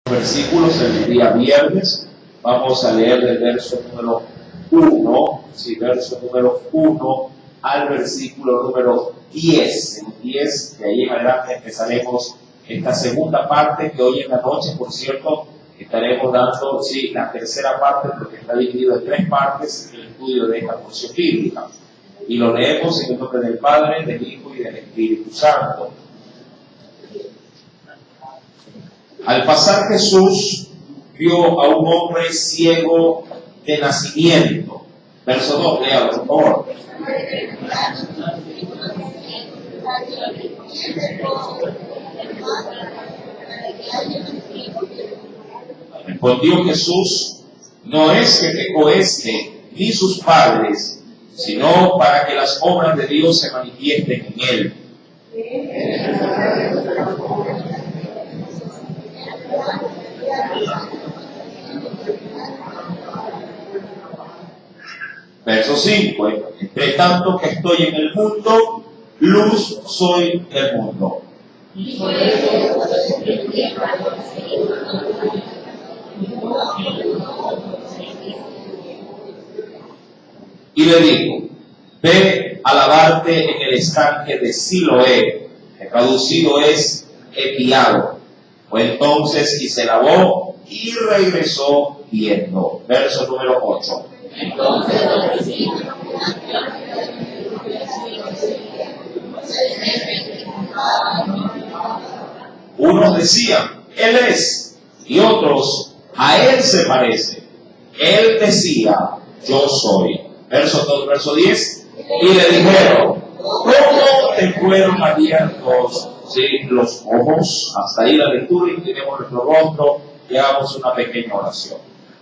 Versículos el día viernes. Vamos a leer del verso número 1, verso número 1 al versículo número 10. El 10, de ahí en adelante empezaremos esta segunda parte, que hoy en la noche, por cierto, estaremos dando la tercera parte, porque está dividido en 3 partes el estudio de esta porción bíblica. Y lo leemos en el nombre del Padre, del Hijo y del Espíritu Santo. Al pasar Jesús vio a un hombre ciego de nacimiento. Verso 2, léalo, por favor. Respondió Jesús: no es que pecó éste ni sus padres, sino para que las obras de Dios se manifiesten en él. Verso 5. Entre tanto que estoy en el mundo, luz soy del mundo. Y le dijo: ve a lavarte en el estanque de Siloé, que traducido es enviado. Fue entonces y se lavó y regresó viendo. Verso número 8. Unos decían: él es, y otros: a él se parece. Él decía: yo soy. Verso 10. Y le dijeron: ¿cómo te fueron abiertos los ojos? Hasta ahí la lectura, inclinemos nuestro rostro y hagamos una pequeña oración.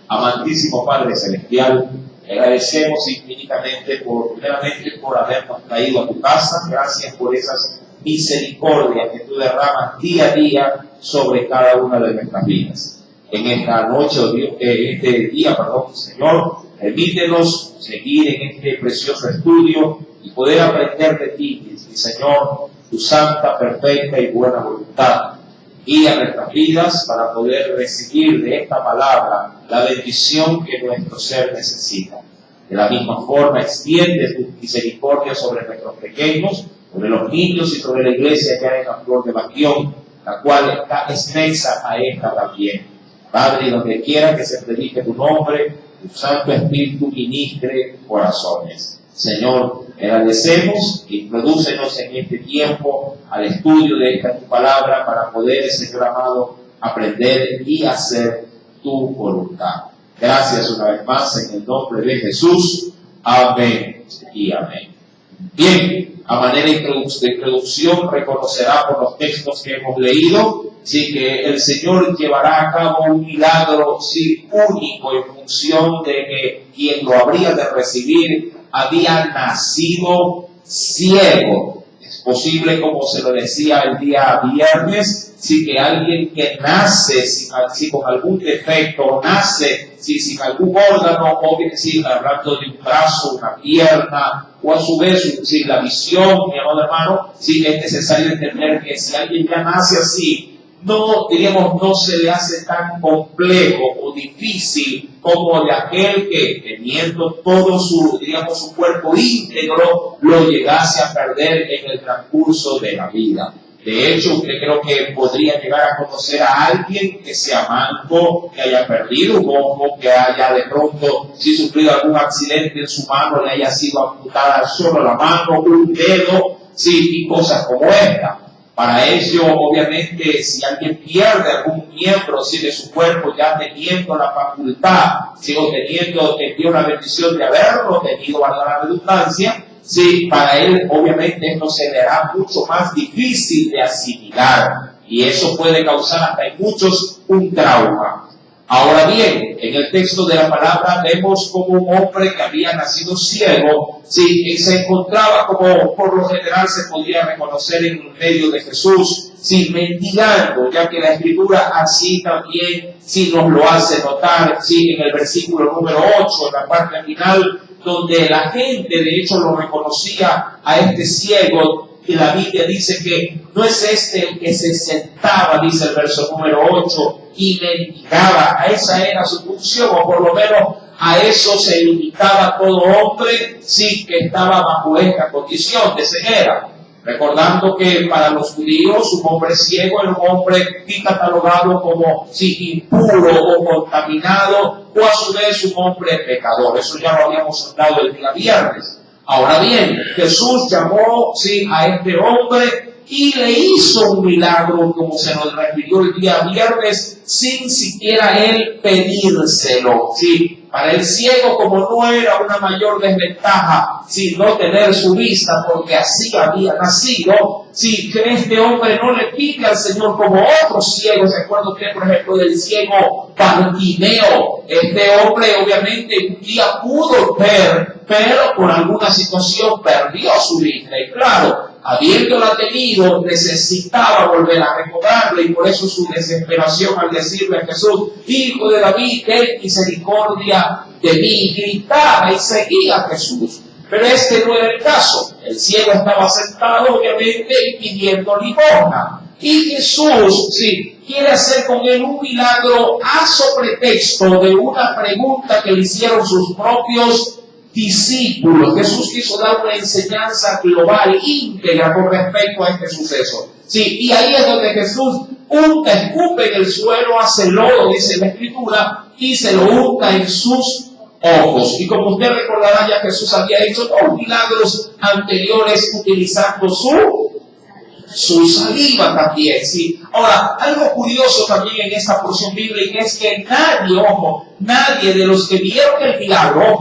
Amantísimo Padre Celestial, te agradecemos infinitamente primeramente por habernos traído a tu casa. Gracias por esas misericordias que tú derramas día a día sobre cada una de nuestras vidas. En esta noche, en este día, Señor, permítenos seguir en este precioso estudio y poder aprender de ti, Señor, tu santa, perfecta y buena voluntad. Guía nuestras vidas para poder recibir de esta palabra la bendición que nuestro ser necesita. De la misma forma, extiende tu misericordia sobre nuestros pequeños, sobre los niños y sobre la iglesia que hay en la Flor de Bastión, la cual está extensa a esta también. Padre, donde quiera que se predique tu nombre, tu Santo Espíritu ministre corazones. Señor, agradecemos y introdúcenos en este tiempo al estudio de esta tu palabra para poder, Señor amado, aprender y hacer tu voluntad. Gracias una vez más en el nombre de Jesús. Amén y amén. Bien, a manera de introducción, reconocerá por los textos que hemos leído, que el Señor llevará a cabo un milagro único en función de que quien lo habría de recibir había nacido ciego. Es posible, como se lo decía el día viernes, que alguien que nace con algún defecto, nace sin algún órgano, o bien hablando de un brazo, una pierna, o a su vez la visión, mi amado hermano, es necesario entender que si alguien ya nace así, no se le hace tan complejo o difícil como de aquel que, teniendo todo su cuerpo íntegro, lo llegase a perder en el transcurso de la vida. De hecho, usted creo que podría llegar a conocer a alguien que sea manco, que haya perdido un ojo, que haya de pronto, sufrido algún accidente en su mano, le haya sido amputada solo la mano, un dedo, y cosas como esta. Para ello, obviamente, si alguien pierde algún miembro de su cuerpo, ya teniendo la facultad, o teniendo la bendición de haberlo tenido, valga la redundancia, para él, obviamente, esto se le hará mucho más difícil de asimilar. Y eso puede causar hasta en muchos un trauma. Ahora bien, en el texto de la palabra vemos como un hombre que había nacido ciego, se encontraba, como por lo general se podía reconocer en medio de Jesús, mendigando, ya que la Escritura así también nos lo hace notar, en el versículo número 8, en la parte final, donde la gente de hecho lo reconocía a este ciego y la Biblia dice que no es este el que se sentaba, dice el verso número 8, y mendigaba. A esa era su función, o por lo menos a eso se limitaba todo hombre, sí, que estaba bajo esta condición de ceguera. Recordando que para los judíos un hombre ciego era un hombre catalogado como impuro o contaminado, o a su vez un hombre pecador. Eso ya lo habíamos hablado el día viernes. Ahora bien, Jesús llamó a este hombre y le hizo un milagro, como se nos refirió el día viernes, sin siquiera él pedírselo. Para el ciego, como no era una mayor desventaja no tener su vista, porque así había nacido, que este hombre no le pide al Señor como otros ciegos. Recuerdo usted, por ejemplo, del ciego Bartimeo. Este hombre obviamente un día pudo ver, pero por alguna situación perdió su vista. Y claro, habiéndola tenido, necesitaba volver a recobrarla, y por eso su desesperación al decirle a Jesús: Hijo de David, ten misericordia de mí. Gritaba y seguía a Jesús. Pero este no era el caso. El ciego estaba sentado, obviamente, pidiendo limosna. Y Jesús, quiere hacer con él un milagro a pretexto de una pregunta que le hicieron sus propios discípulos. Jesús quiso dar una enseñanza global, íntegra, con respecto a este suceso. Y ahí es donde Jesús escupe en el suelo, hace lodo, dice la Escritura, y se lo unta en sus ojos. Y como usted recordará, ya Jesús había hecho 2 milagros anteriores utilizando su saliva también. Ahora, algo curioso también en esta porción bíblica es que nadie de los que vieron el milagro,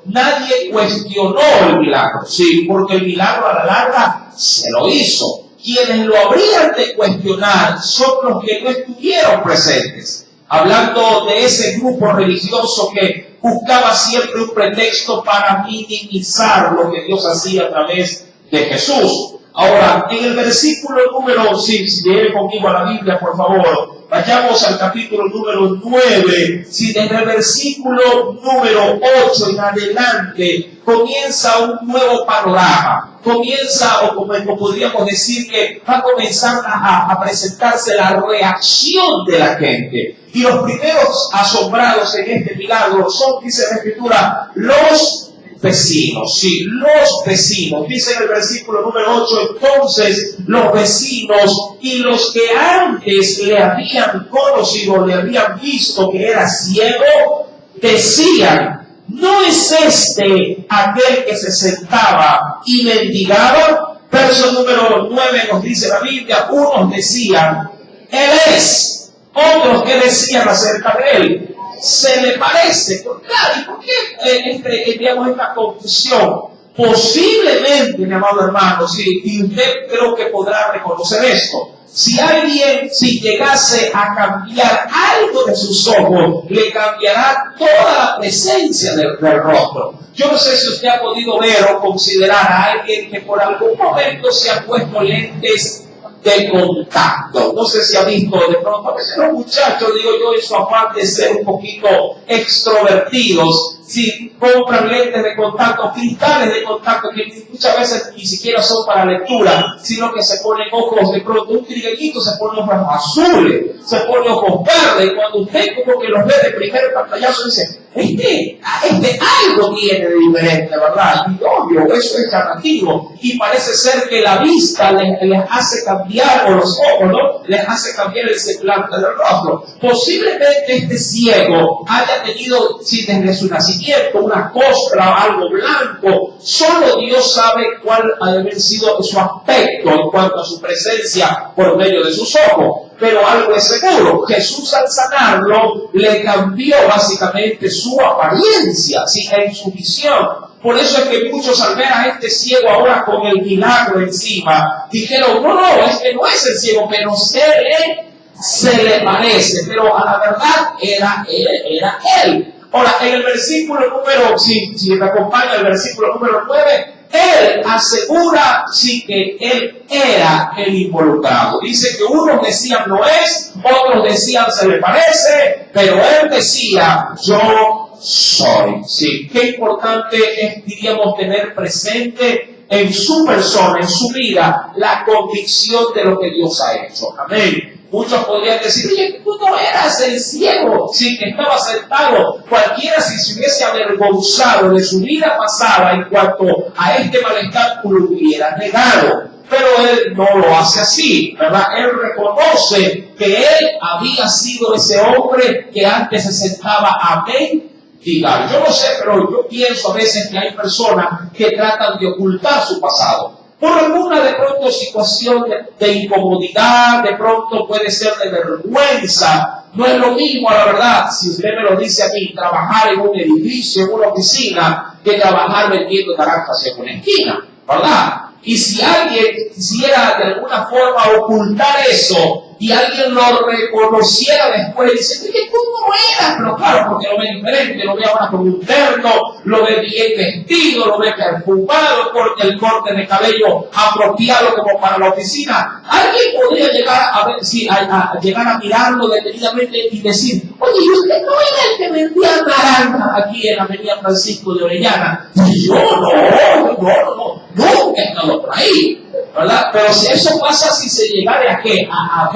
nadie cuestionó el milagro, porque el milagro a la larga se lo hizo. Quienes lo habrían de cuestionar son los que no estuvieron presentes. Hablando de ese grupo religioso que buscaba siempre un pretexto para minimizar lo que Dios hacía a través de Jesús. Ahora, en el versículo número, si leen conmigo a la Biblia, por favor, vayamos al capítulo número 9. Desde el versículo número 8 en adelante comienza un nuevo panorama. O como podríamos decir, que va a comenzar a presentarse la reacción de la gente. Y los primeros asombrados en este milagro son, dice la Escritura, los vecinos. Los vecinos. Dice en el versículo número 8, entonces los vecinos y los que antes le habían conocido, le habían visto que era ciego, decían: ¿no es este aquel que se sentaba y mendigaba? Verso número 9 nos dice la Biblia: unos decían, Él es. Otros que decían acerca de Él, se le parece. Claro, ¿y por qué digamos esta confusión? Posiblemente, mi amado hermano, y usted creo que podrá reconocer esto. Si alguien llegase a cambiar algo de sus ojos, le cambiará toda la presencia del rostro. Yo no sé si usted ha podido ver o considerar a alguien que por algún momento se ha puesto lentes de contacto. No sé si ha visto de pronto a veces los muchachos, digo yo, en su afán de ser un poquito extrovertidos, compran lentes de contacto, cristales de contacto, que muchas veces ni siquiera son para lectura, sino que se ponen ojos de pronto, un trigueñito se pone ojos azules, se pone ojos verdes, y cuando usted como que los ve de primer pantallazo dice: este algo tiene de diferente, ¿verdad? Y obvio, eso es llamativo, y parece ser que la vista les hace cambiar, o los ojos, ¿no? Les hace cambiar el semblante del rostro. Posiblemente este ciego haya tenido, desde su nacimiento, una costra, algo blanco. Solo Dios sabe cuál ha de haber sido su aspecto en cuanto a su presencia por medio de sus ojos. Pero algo es seguro: Jesús, al sanarlo, le cambió básicamente su apariencia, en su visión. Por eso es que muchos, al ver a este ciego ahora con el milagro encima, dijeron: no, este no es el ciego, pero se le parece. Pero a la verdad era él. Ahora, en el versículo número, si me acompaña el versículo número 9, él asegura que él era el involucrado. Dice que unos decían no es, otros decían se le parece, pero él decía: yo soy. Qué importante es, diríamos, tener presente en su persona, en su vida, la convicción de lo que Dios ha hecho. Amén. Muchos podrían decir, oye, tú no eras el ciego, sí, que estaba sentado. Cualquiera, si se hubiese avergonzado de su vida pasada en cuanto a este malestar, lo hubiera negado. Pero él no lo hace así, ¿verdad? Él reconoce que él había sido ese hombre que antes se sentaba a mendigar. Yo no sé, pero yo pienso a veces que hay personas que tratan de ocultar su pasado. Por alguna de pronto situación de incomodidad, de pronto puede ser de vergüenza. No es lo mismo, la verdad, si usted me lo dice a mí, trabajar en un edificio, en una oficina, que trabajar vendiendo naranjas en una esquina, ¿verdad? Y si alguien quisiera de alguna forma ocultar eso, y alguien lo reconociera después, dice, oye, tú no eras, pero claro, porque lo ve diferente, lo ve ahora con un terno, lo ve bien vestido, lo ve perfumado, porque el corte de cabello apropiado como para la oficina. Alguien podría llegar a ver, sí, a llegar a mirarlo detenidamente y decir, oye, ¿y usted no era el que vendía naranja aquí en la avenida Francisco de Orellana? Y yo, no, nunca he estado por ahí. ¿Verdad? Pero si eso pasa, si se llegara a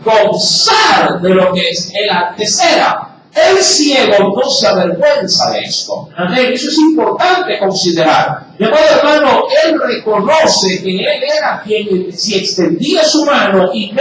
avergonzar de lo que es el antes era, el ciego no se avergüenza de esto. ¿Amén? Eso es importante considerar. Mi amado hermano, él reconoce que él era quien, si extendía su mano y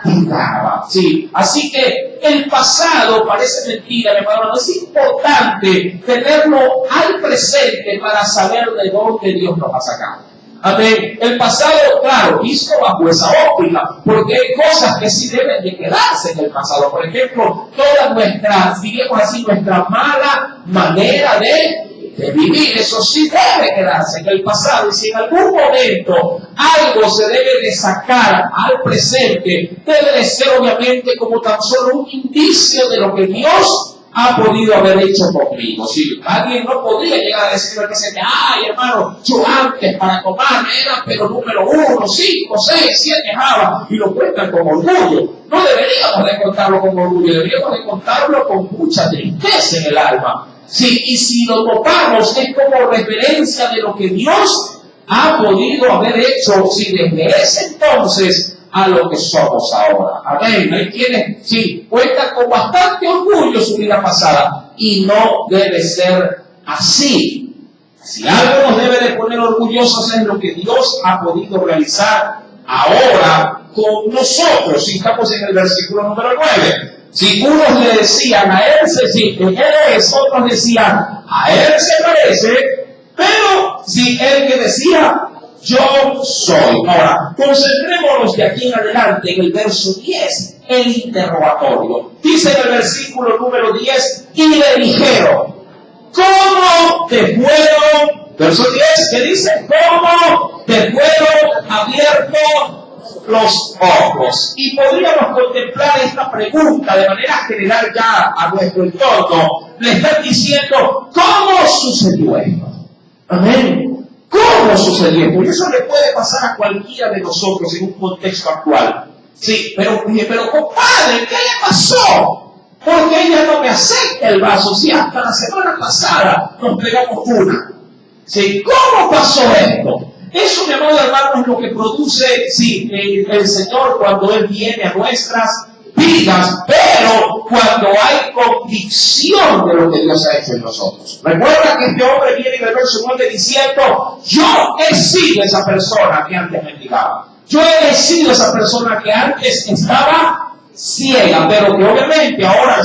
mendigaba. ¿Sí? Así que el pasado parece mentira, mi amado hermano. Es importante tenerlo al presente para saber de dónde Dios nos ha sacado. Amén. El pasado, claro, visto bajo esa óptica, porque hay cosas que sí deben de quedarse en el pasado. Por ejemplo, toda nuestra, diríamos así, nuestra mala manera de vivir, eso sí debe quedarse en el pasado. Y si en algún momento algo se debe de sacar al presente, debe de ser obviamente como tan solo un indicio de lo que Dios ha podido haber hecho conmigo. Si alguien no podría llegar a decirme que se ay hermano, yo antes para tomar era pero número 1, 5, 6, 7 jabas, y lo cuentan con orgullo. No deberíamos de contarlo con orgullo, deberíamos de contarlo con mucha tristeza en el alma. Sí, y si lo topamos es como referencia de lo que Dios ha podido haber hecho, sí, desde ese entonces a lo que somos ahora. Amén. Hay quienes, sí, cuentan con bastante orgullo su vida pasada y no debe ser así. Si algo nos debe de poner orgullosos es lo que Dios ha podido realizar ahora con nosotros. Si estamos en el versículo número 9. Si unos le decían a él se siente, él es, otros decían a él se parece, pero si él que decía yo soy. Ahora, concentrémonos de aquí en adelante en el verso 10, el interrogatorio. Dice en el versículo número 10, y le dijeron, ¿cómo te fueron? Verso 10, que dice, ¿cómo te fueron abiertos los ojos? Y podríamos contemplar esta pregunta de manera general ya a nuestro entorno. Le están diciendo, ¿cómo sucedió esto? Amén. ¿Cómo sucedió? Porque eso le puede pasar a cualquiera de nosotros en un contexto actual. Sí, pero compadre, ¿qué le pasó? Porque ella no me acepta el vaso. Si hasta la semana pasada nos pegamos una. Sí, ¿cómo pasó esto? Eso, mi amado hermano, es lo que produce, sí, el Señor cuando Él viene a nuestras vidas, pero cuando hay convicción de lo que Dios ha hecho en nosotros. Recuerda que este hombre viene en el verso 9 diciendo, yo he sido esa persona que antes mendigaba. Yo he sido esa persona que antes estaba ciega, pero que obviamente ahora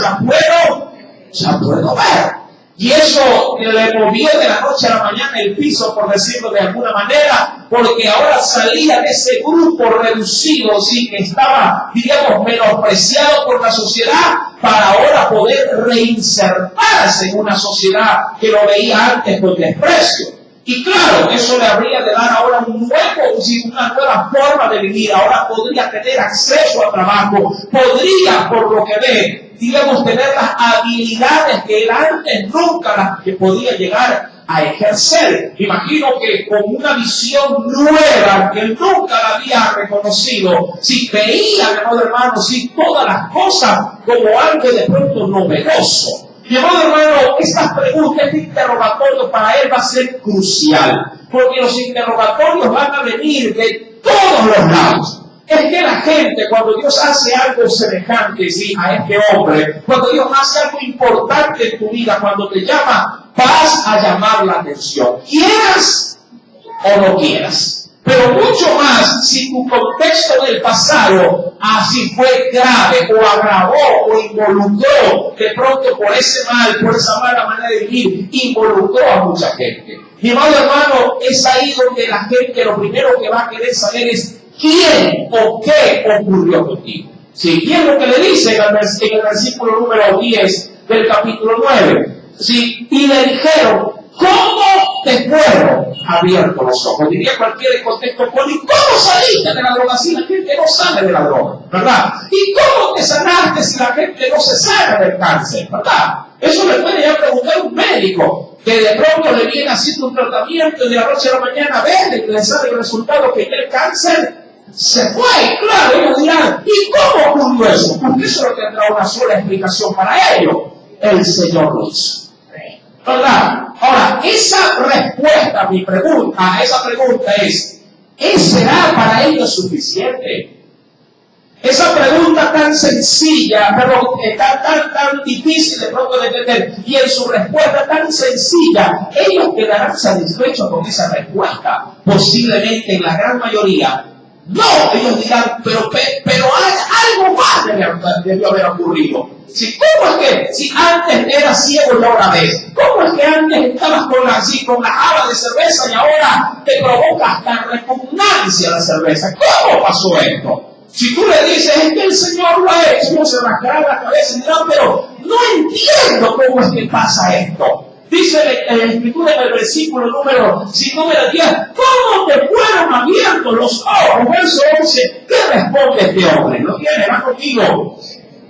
ya puedo ver. Y eso le movió de la noche a la mañana el piso, por decirlo de alguna manera, porque ahora salía de ese grupo reducido, sí, que estaba, diríamos, menospreciado por la sociedad, para ahora poder reinsertarse en una sociedad que lo veía antes con desprecio. Y claro, eso le habría de dar ahora una nueva forma de vivir. Ahora podría tener acceso al trabajo, podría, por lo que ve, digamos, tener las habilidades que él antes nunca las que podía llegar a ejercer. Imagino que con una visión nueva que él nunca la había reconocido, si veía, mi amado hermano, si todas las cosas como algo de pronto novedoso. Mi amado hermano, estas preguntas, este interrogatorio para él va a ser crucial, porque los interrogatorios van a venir de todos los lados. Es que la gente, cuando Dios hace algo semejante, ¿sí?, a este hombre, cuando Dios hace algo importante en tu vida, cuando te llama, vas a llamar la atención, quieras o no quieras. Pero mucho más si tu contexto del pasado así fue grave o agravó o involucró de pronto por ese mal, por esa mala manera de vivir, involucró a mucha gente. Mi amado hermano, es ahí donde la gente lo primero que va a querer saber es quién o qué ocurrió contigo. ¿Sí? Y es lo que le dice en el versículo número 10 del capítulo 9. ¿Sí? Y le dijeron, ¿cómo te fueron abiertos los ojos? Diría cualquier contexto político, ¿cómo saliste de la droga si la gente no sale de la droga? ¿Verdad? ¿Y cómo te sanaste si la gente no se sana del cáncer? ¿Verdad? Eso le puede ya preguntar un médico que de pronto le viene haciendo un tratamiento y de la noche a la mañana ve que le sale el resultado que el cáncer se fue. Claro, ellos dirán, ¿y cómo ocurrió eso? Porque eso no tendrá una sola explicación para ello. El Señor lo hizo. ¿Verdad? Ahora, esa respuesta a mi pregunta, a esa pregunta es, ¿será para ellos suficiente? Esa pregunta tan sencilla, pero tan difícil de pronto de entender, y en su respuesta tan sencilla, ellos quedarán satisfechos con esa respuesta. Posiblemente en la gran mayoría, no, ellos dirán, pero algo más debió haber ocurrido. Si, ¿cómo es que si antes eras ciego y ahora ves? ¿Cómo es que antes estabas con la java de cerveza y ahora te provoca hasta repugnancia la cerveza? ¿Cómo pasó esto? Si tú le dices, es que el Señor lo ha hecho, se rascará la cabeza y dirá, pero no entiendo cómo es que pasa esto. Dice la Escritura en el versículo número 10, ¿cómo te fueron abiertos los ojos? Verso 11, ¿qué responde este hombre? ¿Lo tiene? ¿Va contigo?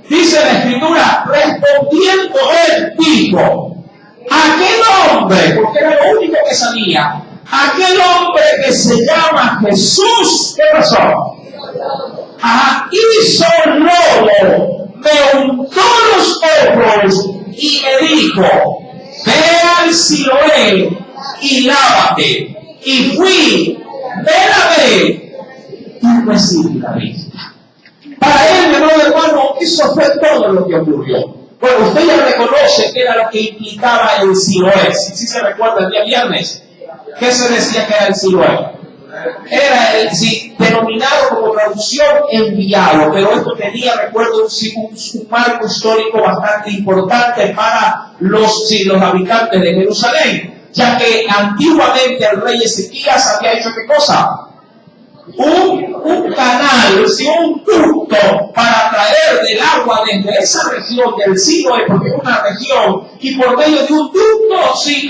Dice la Escritura, respondiendo él dijo, aquel hombre, porque era lo único que sabía, aquel hombre que se llama Jesús, ¿qué pasó? Hizo lodo, me untó los ojos y me dijo, ve al Siloé y lávate. Y fui, me lavé y recibí la vista. Para él, mi amado hermano, eso fue todo lo que ocurrió. Bueno, usted ya reconoce que era lo que implicaba el Siloé. Si se recuerda el día viernes, ¿qué se decía que era el Siloé? Era denominado como traducción enviado, pero esto tenía, recuerdo, un marco histórico bastante importante para los habitantes de Jerusalén, ya que antiguamente el rey Ezequías había hecho ¿qué cosa? Un canal, un ducto para traer del agua desde esa región del Sinaí, porque es una región, y por medio de un ducto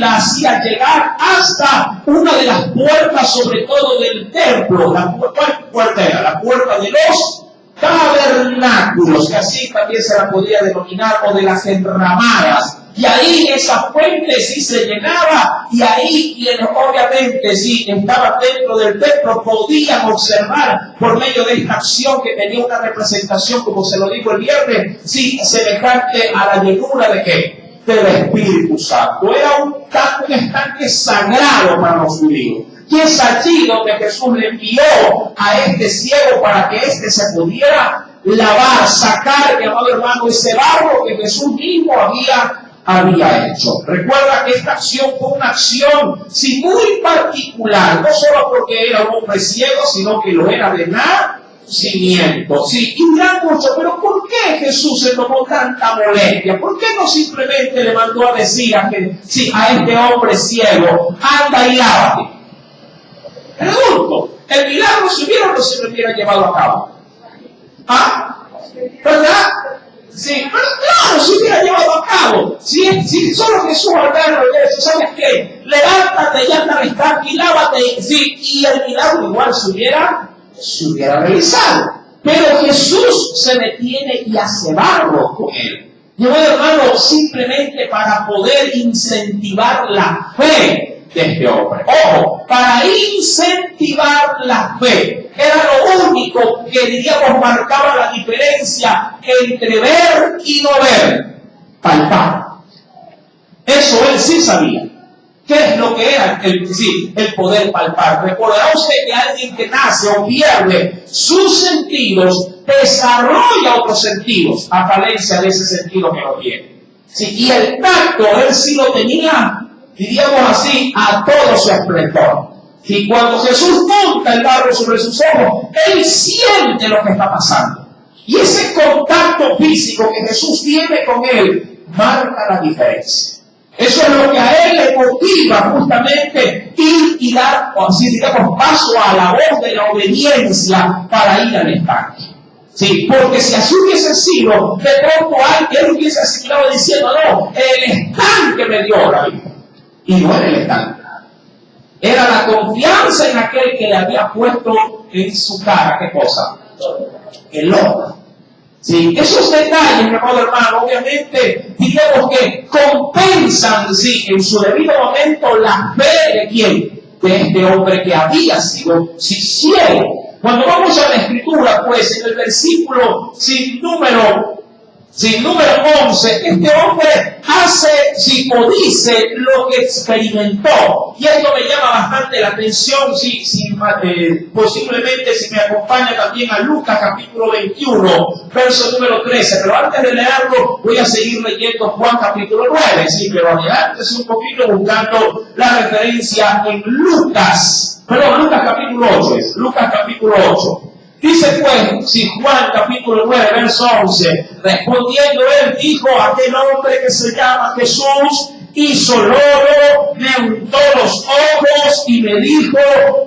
la hacía llegar hasta una de las puertas, sobre todo del templo. ¿Cuál puerta era? La puerta de los tabernáculos, que así también se la podría denominar, o de las enramadas. Y ahí esa fuente sí se llenaba, y ahí quienes obviamente sí estaban dentro del templo podían observar por medio de esta acción que tenía una representación, como se lo dijo el viernes, sí, semejante a la llenura de ¿qué? Del Espíritu Santo. Era un estanque sagrado para los judíos. Y es allí donde Jesús le envió a este ciego para que éste se pudiera lavar, sacar, mi amado hermano, ese barro que Jesús mismo había hecho. Recuerda que esta acción fue una acción muy particular, no solo porque era un hombre ciego, sino que lo era de nacimiento. Sí, y dirán mucho, pero ¿por qué Jesús se tomó tanta molestia? ¿Por qué no simplemente le mandó a decir a este hombre ciego, anda y lávate? Pregunto, ¿el milagro se hubiera o no se lo hubiera llevado a cabo? ¿Verdad? Sí, pero claro, se hubiera llevado a cabo. Si solo Jesús ordenó eso, ¿sabes qué? Levántate, ya te tranqui, lávate, y el milagro igual se hubiera realizado. Pero Jesús se detiene y hace barro con él. Y hermano, simplemente para poder incentivar la fe de este hombre. Ojo, para incentivar la fe. Era lo único que, diríamos, marcaba la diferencia entre ver y no ver. Palpar. Eso él sí sabía. ¿Qué es lo que era el poder palpar? Recordará usted que alguien que nace o pierde sus sentidos desarrolla otros sentidos a falencia de ese sentido que lo tiene. Sí, y el tacto él sí lo tenía, diríamos así, a todo su esplendor. Y cuando Jesús monta el barro sobre sus ojos, él siente lo que está pasando. Y ese contacto físico que Jesús tiene con él marca la diferencia. Eso es lo que a él le motiva justamente ir y dar, o así digamos, paso a la voz de la obediencia para ir al estanque. Sí, porque si así hubiese sido, de pronto él hubiese asimilado diciendo, no, el estanque me dio la vida. Y no era el estanque. Era la confianza en aquel que le había puesto en su cara, ¿qué cosa? El oro. Sí, esos detalles, mi amado hermano, obviamente, digamos que compensan, sí, en su debido momento la fe de quién, de este hombre que había sido ciego. Cuando vamos a la escritura, pues, en el versículo sin número 11, este hombre hace, o dice lo que experimentó. Y esto me llama bastante la atención, posiblemente si me acompaña también a Lucas capítulo 21, verso número 13. Pero antes de leerlo, voy a seguir leyendo Juan capítulo 9, pero adelante un poquito buscando la referencia en Lucas capítulo 8, Lucas capítulo 8. Dice pues, Juan capítulo 9, verso 11, respondiendo él dijo a aquel hombre que se llama Jesús, hizo lodo, me untó los ojos y me dijo,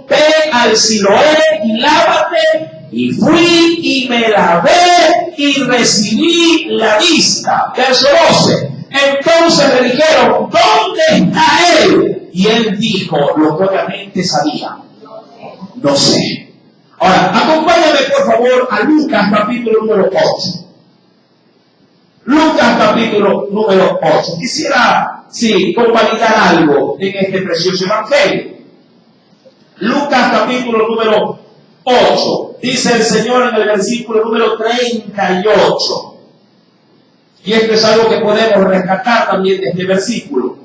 ve al Siloé y lávate. Y fui y me lavé y recibí la vista. Verso 12. Entonces le dijeron, ¿dónde está él? Y él dijo, lo que obviamente sabía, no sé. Ahora, acompáñame por favor a Lucas capítulo número 8. Lucas capítulo número 8. Quisiera, convalidar algo en este precioso evangelio. Lucas capítulo número 8. Dice el Señor en el versículo número 38. Y esto es algo que podemos rescatar también de este versículo.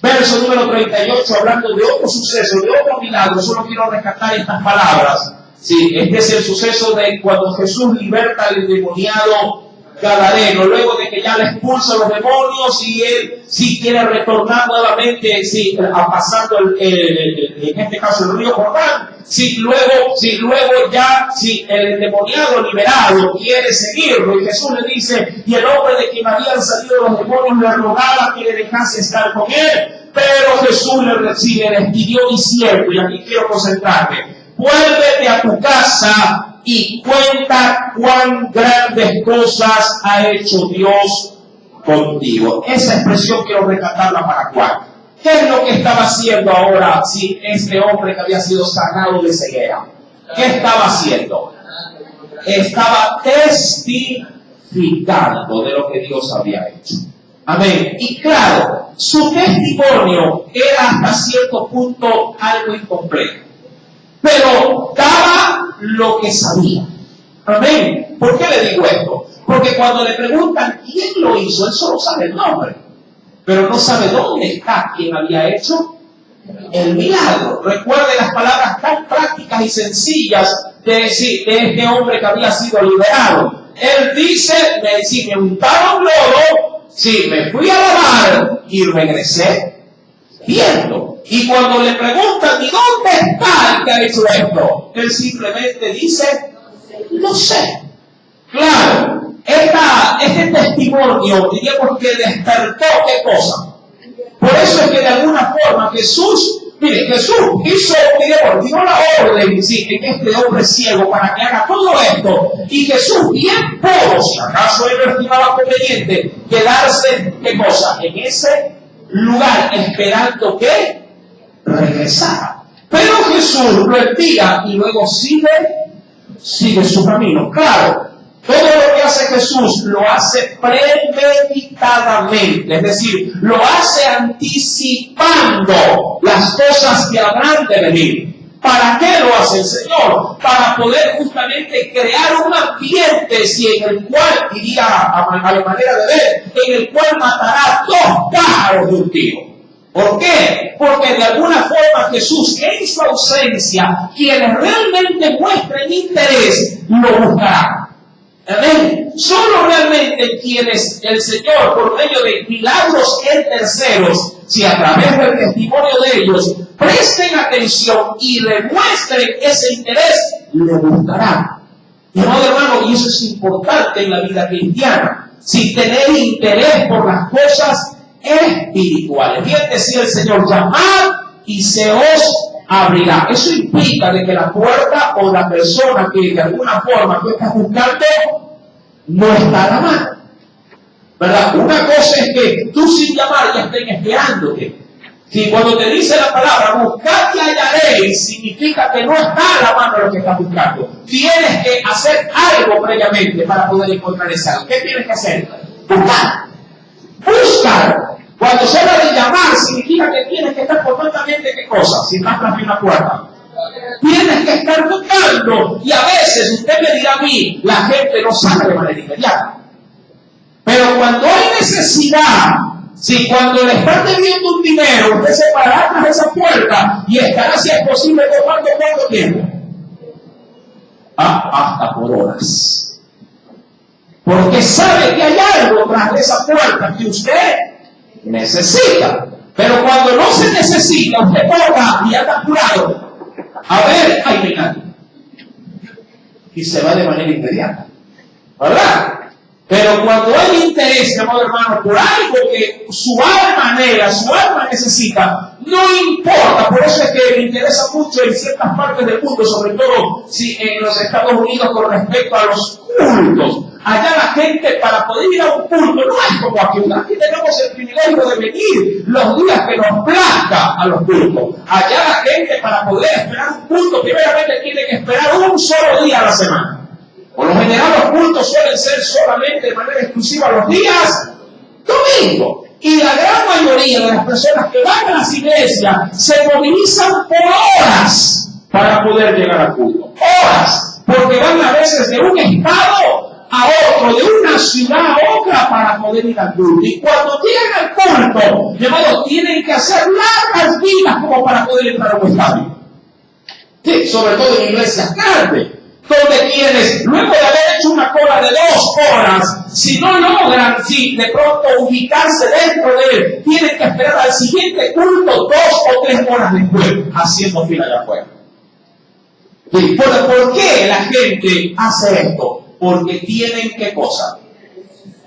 Verso número 38, hablando de otro suceso, de otro milagro. Solo quiero rescatar estas palabras. Este es el suceso de cuando Jesús liberta al endemoniado gadareno, luego de que ya le expulsa a los demonios y él quiere retornar nuevamente, pasando en este caso el río Jordán. Luego ya el endemoniado liberado quiere seguirlo y Jesús le dice, y el hombre de quien habían salido los demonios le rogaba que le dejase estar con él, pero Jesús le despidió diciendo, y aquí quiero concentrarme, vuélvete a tu casa y cuenta cuán grandes cosas ha hecho Dios contigo. Esa expresión quiero rescatarla para Juan. ¿Qué es lo que estaba haciendo ahora este hombre que había sido sanado de ceguera? ¿Qué estaba haciendo? Estaba testificando de lo que Dios había hecho. Amén. Y claro, su testimonio era hasta cierto punto algo incompleto, pero daba lo que sabía. Amén. ¿Por qué le digo esto? Porque cuando le preguntan quién lo hizo, él solo sabe el nombre, pero no sabe dónde está quien había hecho el milagro. Recuerde las palabras tan prácticas y sencillas de este hombre que había sido liberado. Él dice, me untaron lodo, me fui a lavar y regresé viendo. Y cuando le preguntan, ¿y dónde está el que ha hecho esto? Él simplemente dice, no sé. Claro, este testimonio, diríamos que despertó ¿qué cosa? Por eso es que de alguna forma Jesús hizo, dio la orden en este hombre ciego para que haga todo esto. Y Jesús bien pudo, si acaso él no estimaba conveniente, quedarse, ¿qué cosa? En ese lugar, esperando que regresara. Pero Jesús lo envía y luego sigue su camino. Claro, todo lo que hace Jesús lo hace premeditadamente, es decir, lo hace anticipando las cosas que habrán de venir. ¿Para qué lo hace el Señor? Para poder justamente crear un ambiente en el cual, diría a la manera de ver, en el cual matará 2 pájaros de un tiro. ¿Por qué? Porque de alguna forma Jesús, en su ausencia, quienes realmente muestren interés, lo buscarán. Amén. Solo realmente quienes el Señor, por medio de milagros en terceros, si a través del testimonio de ellos presten atención y demuestren ese interés, le buscarán. Mi amado hermano, y eso es importante en la vida cristiana, si tener interés por las cosas espirituales. Bien decía el Señor, llamad y se os abrirá. Eso implica de que la puerta o la persona que de alguna forma tú estás buscando no está a la mano, ¿verdad? Una cosa es que tú sin llamar ya estén esperándote. Si cuando te dice la palabra buscad y hallaréis, significa que no está a la mano lo que estás buscando. Tienes que hacer algo previamente para poder encontrar ese algo. ¿Qué tienes que hacer? Buscar. Buscar. Cuando se habla de llamar, significa que tienes que estar constantemente, ¿qué cosa? Si estás tras una puerta. Tienes que estar buscando. Y a veces, usted me dirá a mí, la gente no sabe de manera inmediata. Pero cuando hay necesidad, si cuando le están debiendo un dinero, usted se parará tras esa puerta y estará, si es posible, tomando ¿cuánto tiempo? Hasta por horas. Porque sabe que hay algo tras de esa puerta que usted necesita. Pero cuando no se necesita, usted toca y anda apurado. A ver, hay milagro. Y se va de manera inmediata. ¿Verdad? Pero cuando hay interés, amado hermano, por algo que su alma anhela, su alma necesita, no importa. Por eso es que me interesa mucho en ciertas partes del mundo, sobre todo si en los Estados Unidos con respecto a los cultos. Allá la gente para poder ir a un culto no es como aquí. Aquí tenemos el privilegio de venir los días que nos plazca a los cultos. Allá la gente para poder esperar un culto primeramente tiene que esperar un solo día a la semana. Por lo general los cultos suelen ser solamente de manera exclusiva los días domingo. Y la gran mayoría de las personas que van a las iglesias se movilizan por horas para poder llegar al culto. Horas. Porque van a veces de un estado a otro, de una ciudad a otra para poder ir al culto. Y cuando llegan al culto, mi hermano, tienen que hacer largas filas como para poder entrar a un estadio. Sí, sobre todo en iglesias grandes, donde quienes, luego de haber hecho una cola de 2 horas, si no logran, de pronto ubicarse dentro de él, tienen que esperar al siguiente culto 2 o 3 horas después, haciendo fila allá afuera. ¿Sí? ¿Por qué la gente hace esto? Porque tienen, ¿qué cosa?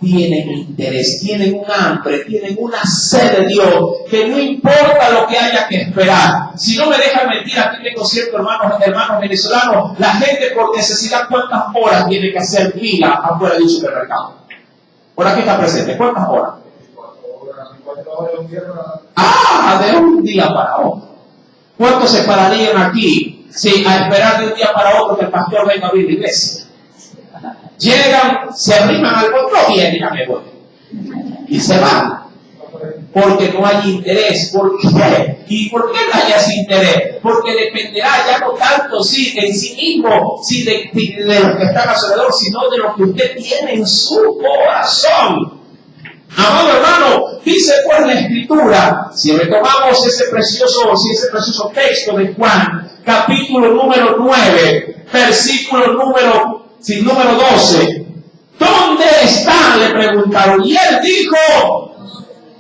Tienen interés, tienen un hambre, tienen una sed de Dios, que no importa lo que haya que esperar. Si no me dejan mentir, aquí tengo ciertos hermanos venezolanos, la gente por necesidad, ¿cuántas horas tiene que hacer fila afuera de un supermercado? Por aquí está presente, ¿cuántas horas? 4 horas. De un día para otro. ¿Cuántos se pararían aquí a esperar de un día para otro que el pastor venga a abrir la iglesia? Llegan, se arriman al control y ya me voy. Y se van. Porque no hay interés. ¿Por qué? ¿Y por qué no hay ese interés? Porque dependerá ya no tanto en sí mismo, de los que están a su alrededor, sino de lo que usted tiene en su corazón. Amado hermano, dice pues la Escritura, si retomamos ese precioso texto de Juan, capítulo número 9, versículo número 12. ¿Dónde está? Le preguntaron. Y él dijo,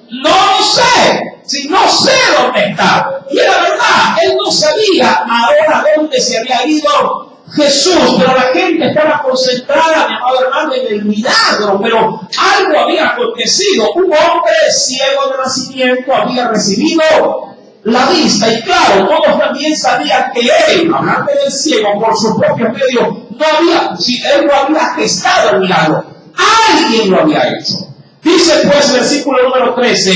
no sé. No sé dónde está. Y era verdad, él no sabía ahora dónde se había ido Jesús, pero la gente estaba concentrada, mi amado hermano, en el milagro, pero algo había acontecido. Un hombre ciego de nacimiento había recibido la vista, y claro, todos también sabían que él, hablando del ciego, por su propio medio, él no había gestado el milagro, alguien lo había hecho. Dice pues el versículo número 13,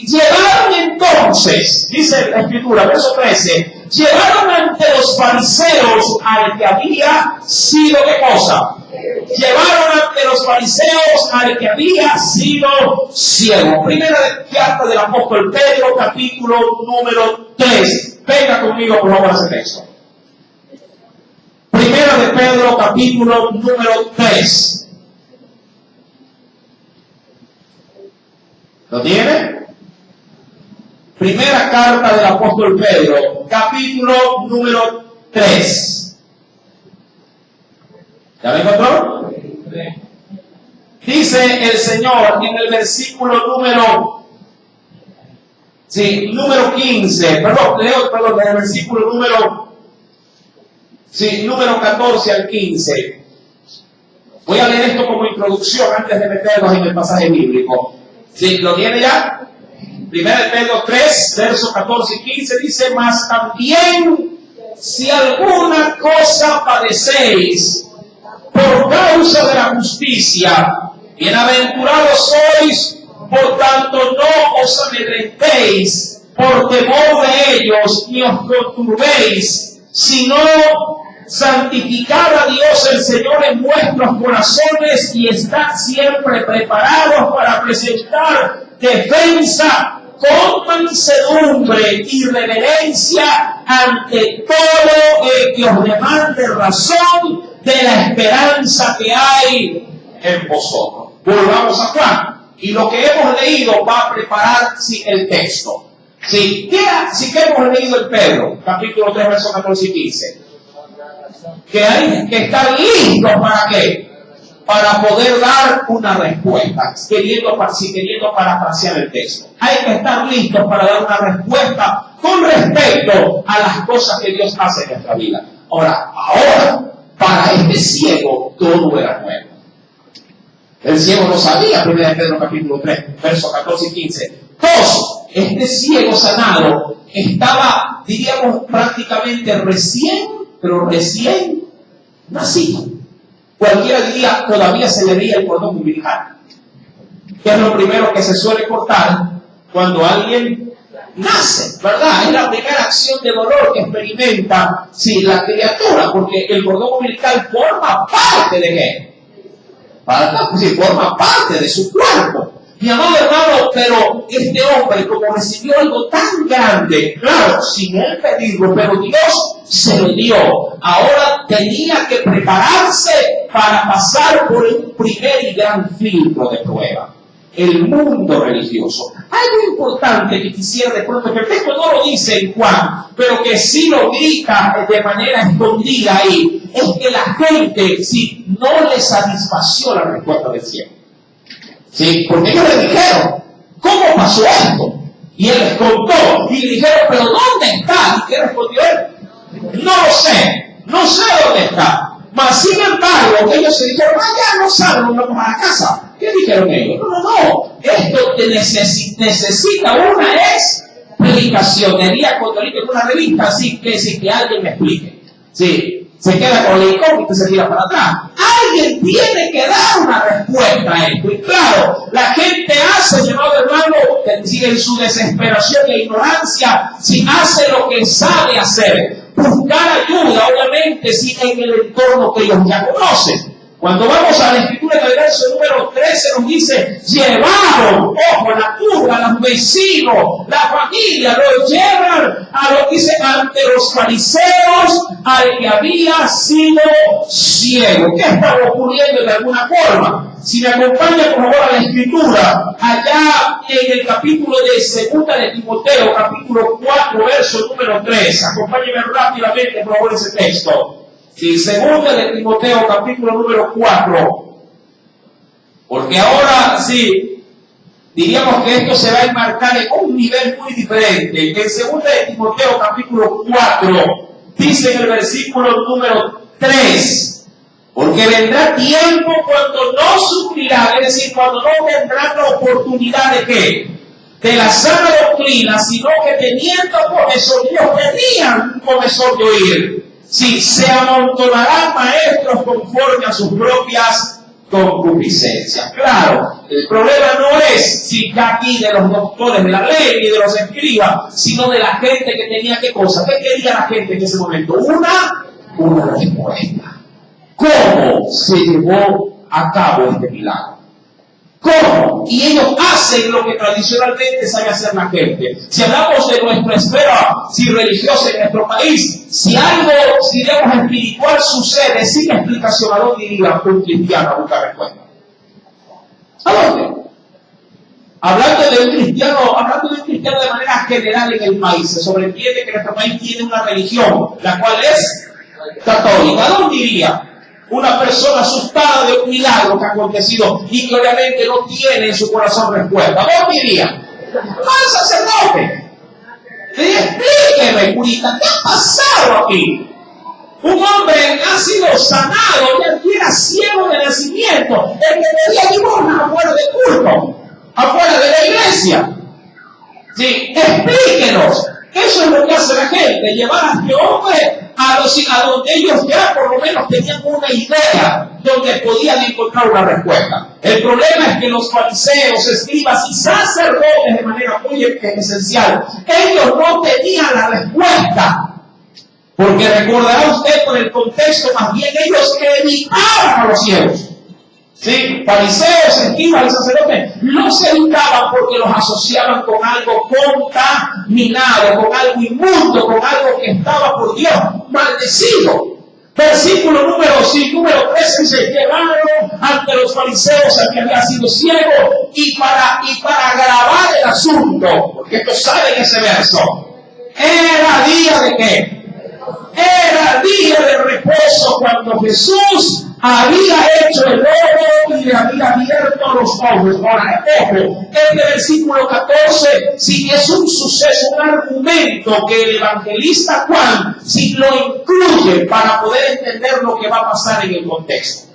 llevaron entonces, dice la Escritura, verso 13, llevaron ante los fariseos al que había sido, ¿qué cosa? Llevaron ante los fariseos al que había sido ciego. Primera carta del apóstol Pedro, capítulo número 3. Venga conmigo, por favor, a ese texto. Primera de Pedro, capítulo número 3. ¿Lo tiene? Primera carta del apóstol Pedro, capítulo número 3. ¿Ya lo encontró? Dice el Señor en el versículo número 15, en el versículo número 14 al 15. Voy a leer esto como introducción antes de meternos en el pasaje bíblico. ¿Sí? ¿Lo tiene ya? 1 Pedro 3, versos 14 y 15 dice: mas también si alguna cosa padecéis por causa de la justicia, bienaventurados sois. Por tanto, no os amedrentéis por temor de ellos, ni os conturbéis, sino santificad a Dios el Señor en vuestros corazones y estad siempre preparados para presentar defensa con mansedumbre y reverencia ante todo el que os demande razón de la esperanza que hay en vosotros. Volvamos a Juan. Y lo que hemos leído va a preparar el texto. ¿Qué hemos leído en Pedro? Capítulo 3, versos 14 y 15. Que hay que estar listos ¿para qué? Para poder dar una respuesta. Queriendo parafrasear el texto. Hay que estar listos para dar una respuesta con respecto a las cosas que Dios hace en nuestra vida. Ahora, para este ciego todo era nuevo. El ciego no sabía, 1 Pedro capítulo 3, versos 14 y 15. 2. Este ciego sanado estaba, diríamos, prácticamente recién nacido. Cualquiera diría, todavía se le veía el cordón umbilical, que es lo primero que se suele cortar cuando alguien nace, ¿verdad? Es la primera acción de dolor que experimenta la criatura, porque el cordón umbilical forma parte de qué? Forma parte de su cuerpo. Mi amado hermano, pero este hombre, como recibió algo tan grande, claro, sin él pedirlo, pero Dios se lo dio. Ahora tenía que prepararse para pasar por un primer y gran filtro de prueba: el mundo religioso. Algo importante que quisiera de pronto, que el texto no lo dice en Juan, pero que sí lo grita de manera escondida ahí, es que la gente, no le satisfació la respuesta del cielo. Porque ellos le dijeron, ¿cómo pasó esto? Y él les contó, y le dijeron, ¿pero dónde está? ¿Y qué respondió él? No lo sé, no sé dónde está. Mas sin embargo, ellos se dijeron, ya no saben, vamos a la casa. ¿Qué dijeron ellos? No, esto te necesita una explicación. Diría cuando leí en una revista, que alguien me explique. Se queda con la incógnita y se tira para atrás. Alguien tiene que dar una respuesta a esto. Y claro, la gente hace, mi amado hermano, en su desesperación e ignorancia, hace lo que sabe hacer. Buscar ayuda, obviamente, en el entorno que ellos ya conocen. Cuando vamos a la escritura del verso número 13 nos dice, llevaron, la turba, los vecinos, la familia, lo llevan ante los fariseos al que había sido ciego. ¿Qué estaba ocurriendo de alguna forma? Si me acompaña por favor a la escritura, allá en el capítulo de 2 de Timoteo, capítulo 4, verso número 3. Acompáñenme rápidamente por favor ese texto. 2 de Timoteo, capítulo número 4. Porque ahora diríamos que esto se va a enmarcar en un nivel muy diferente. En 2 de Timoteo, capítulo 4, dice en el versículo número 3. Porque vendrá tiempo cuando no sufrirán, es decir, cuando no tendrán la oportunidad de ¿qué? De la sana doctrina, sino que teniendo comezón, ellos tenían un comezón de oír. Se amontonarán maestros conforme a sus propias concupiscencias. Claro, el problema no es ya aquí de los doctores de la ley ni de los escribas, sino de la gente que tenía ¿qué cosa? ¿Qué quería la gente en ese momento? Una respuesta. ¿Cómo se llevó a cabo este milagro? ¿Cómo? Y ellos hacen lo que tradicionalmente sabe hacer la gente. Si hablamos de nuestra esfera religiosa en nuestro país, si algo, si digamos, espiritual sucede sin explicación, ¿a dónde iría un cristiano a buscar respuesta? ¿A dónde? Hablando de un cristiano de manera general en el país, se sobreentiende que nuestro país tiene una religión, la cual es católica. ¿A dónde iría una persona asustada de un milagro que ha acontecido y que obviamente no tiene en su corazón respuesta? ¿A dónde iría? Al sacerdote. Explíqueme, curita, ¿qué ha pasado aquí? Un hombre ha sido sanado, ya era ciego de nacimiento, el que pedía limosna afuera del culto, afuera de la iglesia. Sí, explíquenos. Eso es lo que hace la gente, llevar a este hombre a donde ellos ya por lo menos tenían una idea donde podían encontrar una respuesta. El problema es que los fariseos, escribas y sacerdotes, de manera muy esencial, ellos no tenían la respuesta. Porque recordará usted por el contexto, más bien ellos evitaban a los ciegos. ¿Sí? Fariseos, escribas y sacerdotes no se evitaban porque los asociaban con algo contaminado, con algo inmundo, con algo que estaba por Dios maldecido. Versículo número 13 dice: llevaron ante los fariseos al que había sido ciego y para agravar el asunto, porque esto sale en ese verso, era día de ¿qué? Era día de reposo cuando Jesús había hecho el lobo y le había abierto los ojos. Ahora, ojo, este versículo 14 sí es un suceso, un argumento que el evangelista Juan sí lo incluye para poder entender lo que va a pasar en el contexto.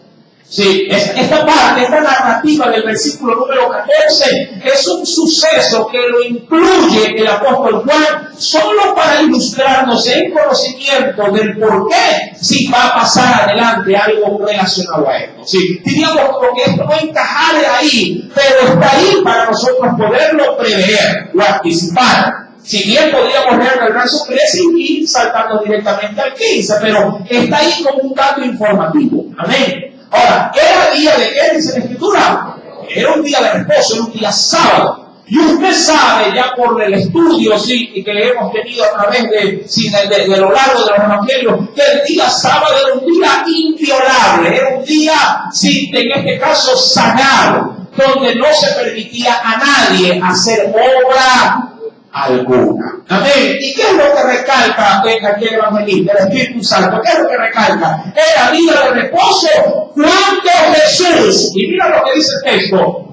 Sí, esta parte, esta narrativa del versículo número 14 es un suceso que lo incluye el apóstol Juan solo para ilustrarnos en conocimiento del por qué si va a pasar adelante algo relacionado a esto. Sí, diríamos como que esto no encajara ahí, pero está ahí para nosotros poderlo prever o anticipar. Si bien podríamos leer el verso 13 y ir saltando directamente al 15, pero está ahí como un dato informativo. Amén. Ahora, ¿era día de qué dice la Escritura? Era un día de reposo, era un día sábado. Y usted sabe ya por el estudio que hemos tenido a través de lo largo de los evangelios, que el día sábado era un día inviolable, era un día, en este caso, sagrado, donde no se permitía a nadie hacer obra alguna. Amén. ¿Y qué es lo que recalca aquí el evangelista, el Espíritu Santo? ¿Qué es lo que recalca? Era día de reposo cuando Jesús, y mira lo que dice el texto.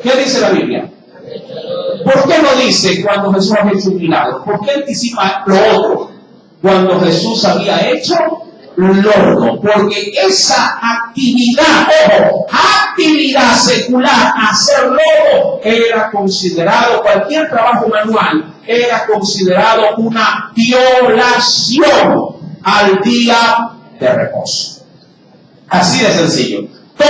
¿Qué dice la Biblia? ¿Por qué no dice cuando Jesús había hecho un milagro? ¿Por qué anticipa lo otro? Cuando Jesús había hecho lodo, porque esa actividad, ojo, actividad secular, hacer lodo, era considerado, cualquier trabajo manual, era considerado una violación al día de reposo. Así de sencillo. Todo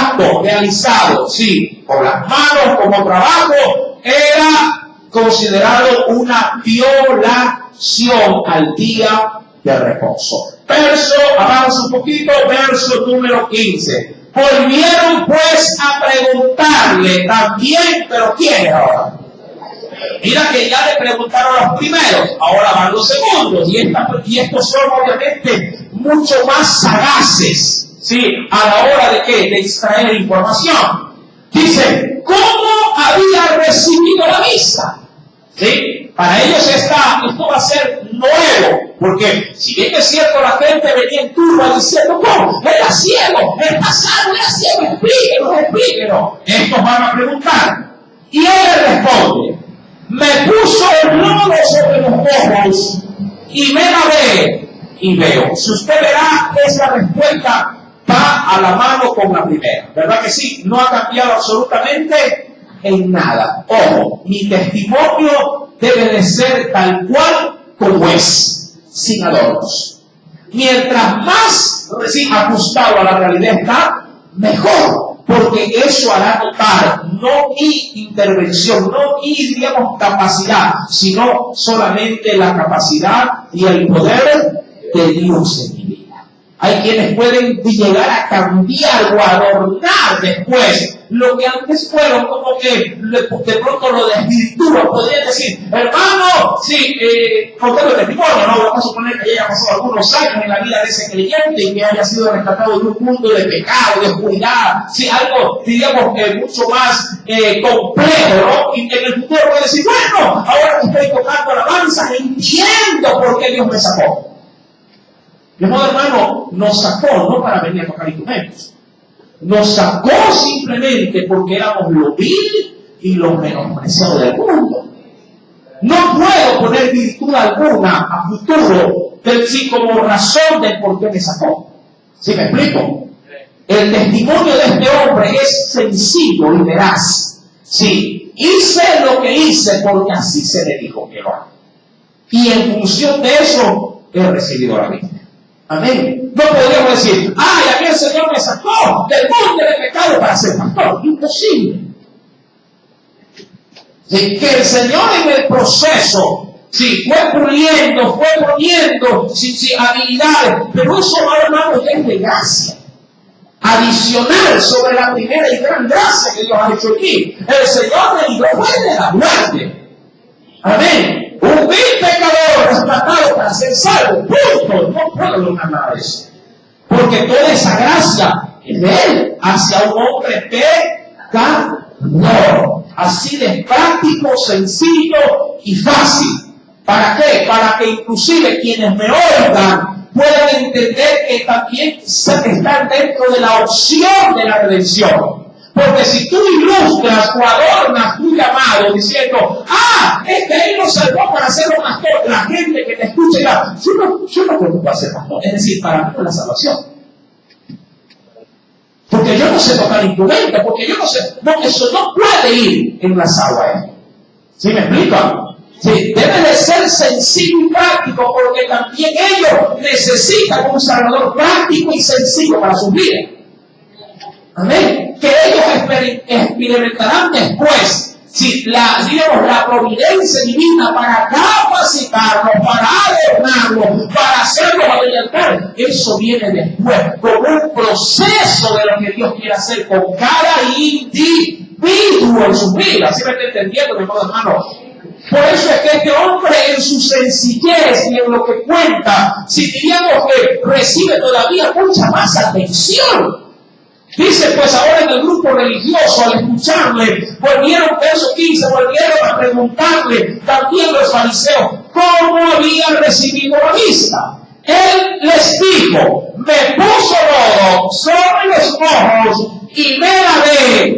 acto realizado, sí, con las manos, como trabajo, era considerado una violación al día de reposo. Avanza un poquito, verso número 15. Volvieron pues a preguntarle también, pero ¿quién ahora? Mira que ya le preguntaron a los primeros, ahora van los segundos, y estos son obviamente mucho más sagaces, ¿sí? A la hora de ¿qué? De extraer información. Dice, ¿cómo había recibido la vista? ¿Sí? Para ellos esto va a ser nuevo, porque si bien es cierto la gente venía en turba diciendo, ¿cómo? Era ciego, el pasado era ciego, explíquenos. Estos van a preguntar. Y él le responde, me puso el lodo sobre los ojos y me lavé y veo. Si usted verá, esa respuesta va a la mano con la primera. ¿Verdad que sí? No ha cambiado absolutamente en nada. Ojo, mi testimonio debe de ser tal cual como es, sin adornos. Mientras más ajustado a la realidad está, mejor, porque eso hará notar no mi intervención, no mi, diríamos, capacidad, sino solamente la capacidad y el poder de Dios en mi vida. Hay quienes pueden llegar a cambiar o adornar después lo que antes fueron, como que de pronto lo desvirtúan. Podrían decir, hermano, sí, contando el testimonio, ¿no? Vamos a suponer que haya pasado algunos años en la vida de ese creyente y que haya sido rescatado de un mundo de pecado, de oscuridad, sí, algo, diríamos, mucho más complejo, ¿no? Y en el futuro puede decir, bueno, ahora que estoy tocando alabanza, entiendo por qué Dios me sacó. De modo, hermano, nos sacó no para venir a tocar instrumentos. Nos sacó simplemente porque éramos lo vil y lo menospreciado del mundo. No puedo poner virtud alguna a futuro sí, como razón de por qué me sacó. ¿Sí me explico? El testimonio de este hombre es sencillo y veraz. Sí, hice lo que hice porque así se me dijo que lo haga. Y en función de eso he recibido la vida. Amén. No podríamos decir, ay, a mí el Señor me sacó del monte de pecado para ser pastor. Imposible. Sí, que el Señor en el proceso, sí, fue poniendo, sí, habilidades, pero eso, hermano, es de gracia. Adicional sobre la primera y gran gracia que Dios ha hecho aquí. El Señor me libró de la muerte. Amén. Un vil pecador rescatado para ser salvo. Punto. No puedo lograr nada de eso. Porque toda esa gracia es de Él hacia un hombre pecador. Así de práctico, sencillo y fácil. ¿Para qué? Para que inclusive quienes me oigan puedan entender que también están dentro de la opción de la redención. Porque si tú ilustras o adornas tu llamado diciendo, es que Él nos salvó para ser un pastor, la gente que te escucha dirá, yo no puedo para ser pastor. Es decir, para mí no es la salvación. Porque yo no sé tocar instrumentos, porque yo no sé, no, eso no puede ir enlazado a Él. ¿Sí me explico? Sí, debe de ser sencillo y práctico, porque también ellos necesitan un salvador práctico y sencillo para su vida. Amén. Que ellos experimentarán después, si la providencia divina para capacitarlos, para adornarlos, para hacerlos adelantar. Eso viene después, como un proceso de lo que Dios quiere hacer con cada individuo en sus vidas. ¿Sí me está entendiendo, mi hermano? Por eso es que este hombre en su sencillez y en lo que cuenta, si diríamos que recibe todavía mucha más atención. Dice, pues ahora en el grupo religioso, al escucharle, volvieron, verso 15, volvieron a preguntarle también los fariseos, ¿cómo habían recibido la vista? Él les dijo, me puso lodo sobre los ojos y me lavé.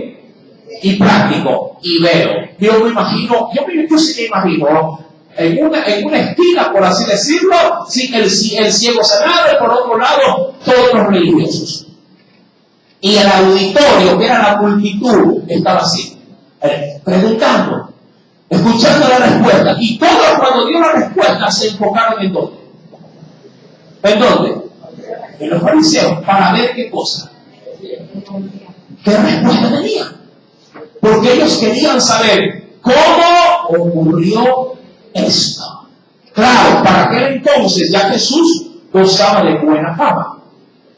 Y práctico, y veo. Yo me imagino, yo sí me imagino, en una esquina, por así decirlo, sí, el ciego sanado, y por otro lado, todos los religiosos. Y el auditorio, que era la multitud, estaba así, preguntando, escuchando la respuesta. Y todos, cuando dio la respuesta, se enfocaron en dónde. ¿En dónde? En los fariseos, para ver qué cosa. ¿Qué respuesta tenía? Porque ellos querían saber cómo ocurrió esto. Claro, para aquel entonces ya Jesús gozaba de buena fama.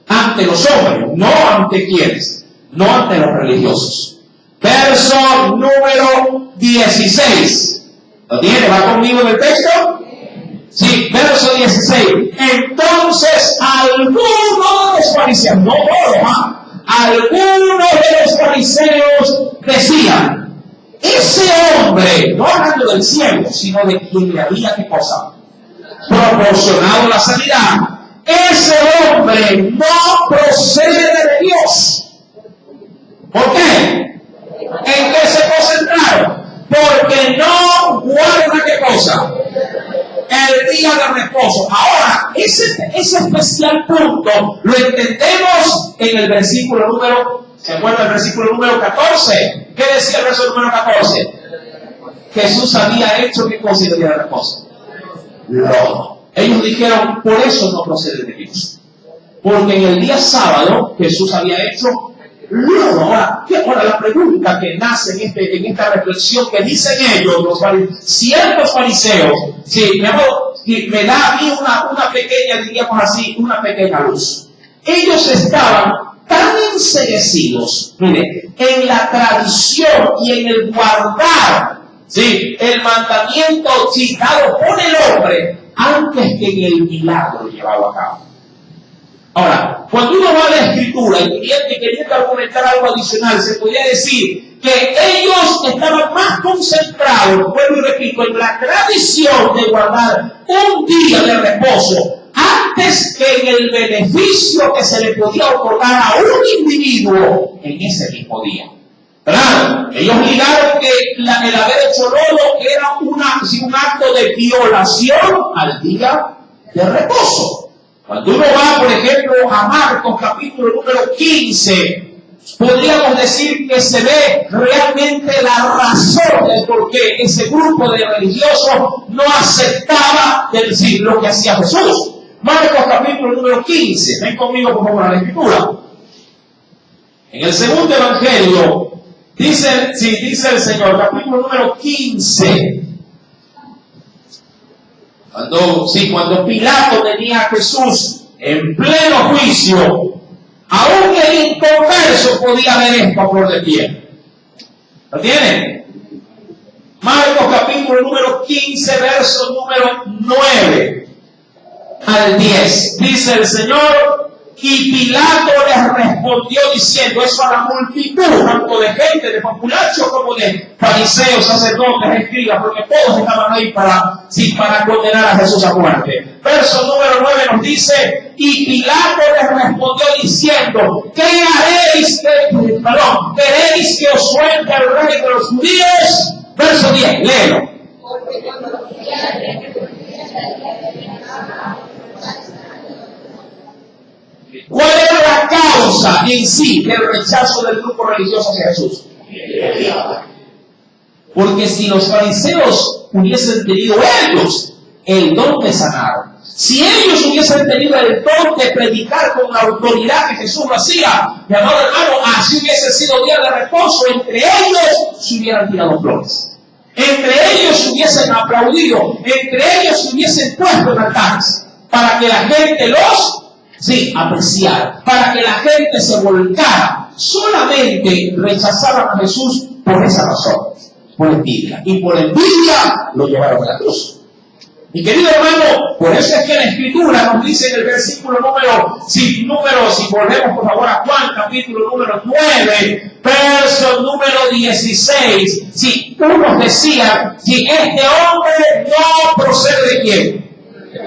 Ante los hombres, no ante quienes, no ante los religiosos. Verso número 16. ¿Lo tiene? ¿Va conmigo en el texto? Sí, verso 16. Entonces algunos de los fariseos, no todos, algunos de los fariseos decían, ese hombre, no hablando del cielo, sino de quien le había, ¿qué cosa? Proporcionado la sanidad. Ese hombre no procede de Dios. ¿Por qué? ¿En qué se concentraron? Porque no guarda, ¿qué cosa? El día de reposo. Ahora, ese especial punto lo entendemos en el versículo número, ¿se acuerdan el versículo número 14? ¿Qué decía el verso número 14? Jesús había hecho, ¿qué cosa en el día de reposo? Lodo. Ellos dijeron, por eso no procede de Dios. Porque en el día sábado Jesús había hecho lodo. Ahora la pregunta que nace en esta reflexión que dicen ellos, ciertos fariseos, sí, me da a mí una pequeña, diríamos así, una pequeña luz. ellos estaban tan enceguecidos, mire, en la tradición y en el guardar, ¿sí?, el mandamiento citado por el hombre antes que en el milagro llevado a cabo. Ahora, cuando uno va a la Escritura y queriendo argumentar algo adicional, se podría decir que ellos estaban más concentrados, vuelvo y repito, en la tradición de guardar un día de reposo antes que en el beneficio que se le podía otorgar a un individuo en ese mismo día. Claro, ellos ligaron que el haber hecho lodo era un acto de violación al día de reposo. Cuando uno va, por ejemplo, a Marcos capítulo número 15, podríamos decir que se ve realmente la razón del por qué ese grupo de religiosos no aceptaba decir lo que hacía Jesús. Marcos capítulo número 15, ven conmigo por favor a la Escritura. En el segundo evangelio, dice el Señor, capítulo número 15, cuando Pilato tenía a Jesús en pleno juicio, aún el inconverso podía ver esto a flor de piel. ¿Lo tienen? Marcos capítulo número 15, verso número 9 al 10. Dice el Señor: y Pilato les respondió diciendo, eso a la multitud, tanto de gente, de populacho, como de fariseos, sacerdotes, escribas, porque todos estaban ahí para condenar a Jesús a muerte. Verso número 9 nos dice: y Pilato les respondió diciendo, ¿queréis que os suelte el rey de los judíos? Verso 10, léelo. ¿Cuál era la causa en sí del rechazo del grupo religioso hacia Jesús? Porque si los fariseos hubiesen tenido ellos el don de sanar, si ellos hubiesen tenido el don de predicar con la autoridad que Jesús lo hacía, mi amado hermano, así hubiese sido día de reposo, entre ellos se hubieran tirado flores, entre ellos se hubiesen aplaudido, entre ellos se hubiesen puesto en altares, para que la gente los apreciar, para que la gente se volcara. Solamente rechazaban a Jesús por esa razón, por envidia. Y por envidia lo llevaron a la cruz. Mi querido hermano, por eso es que la Escritura nos dice en el versículo si volvemos por favor a Juan, capítulo número 9, verso número 16, si unos decían, si este hombre no procede de quién,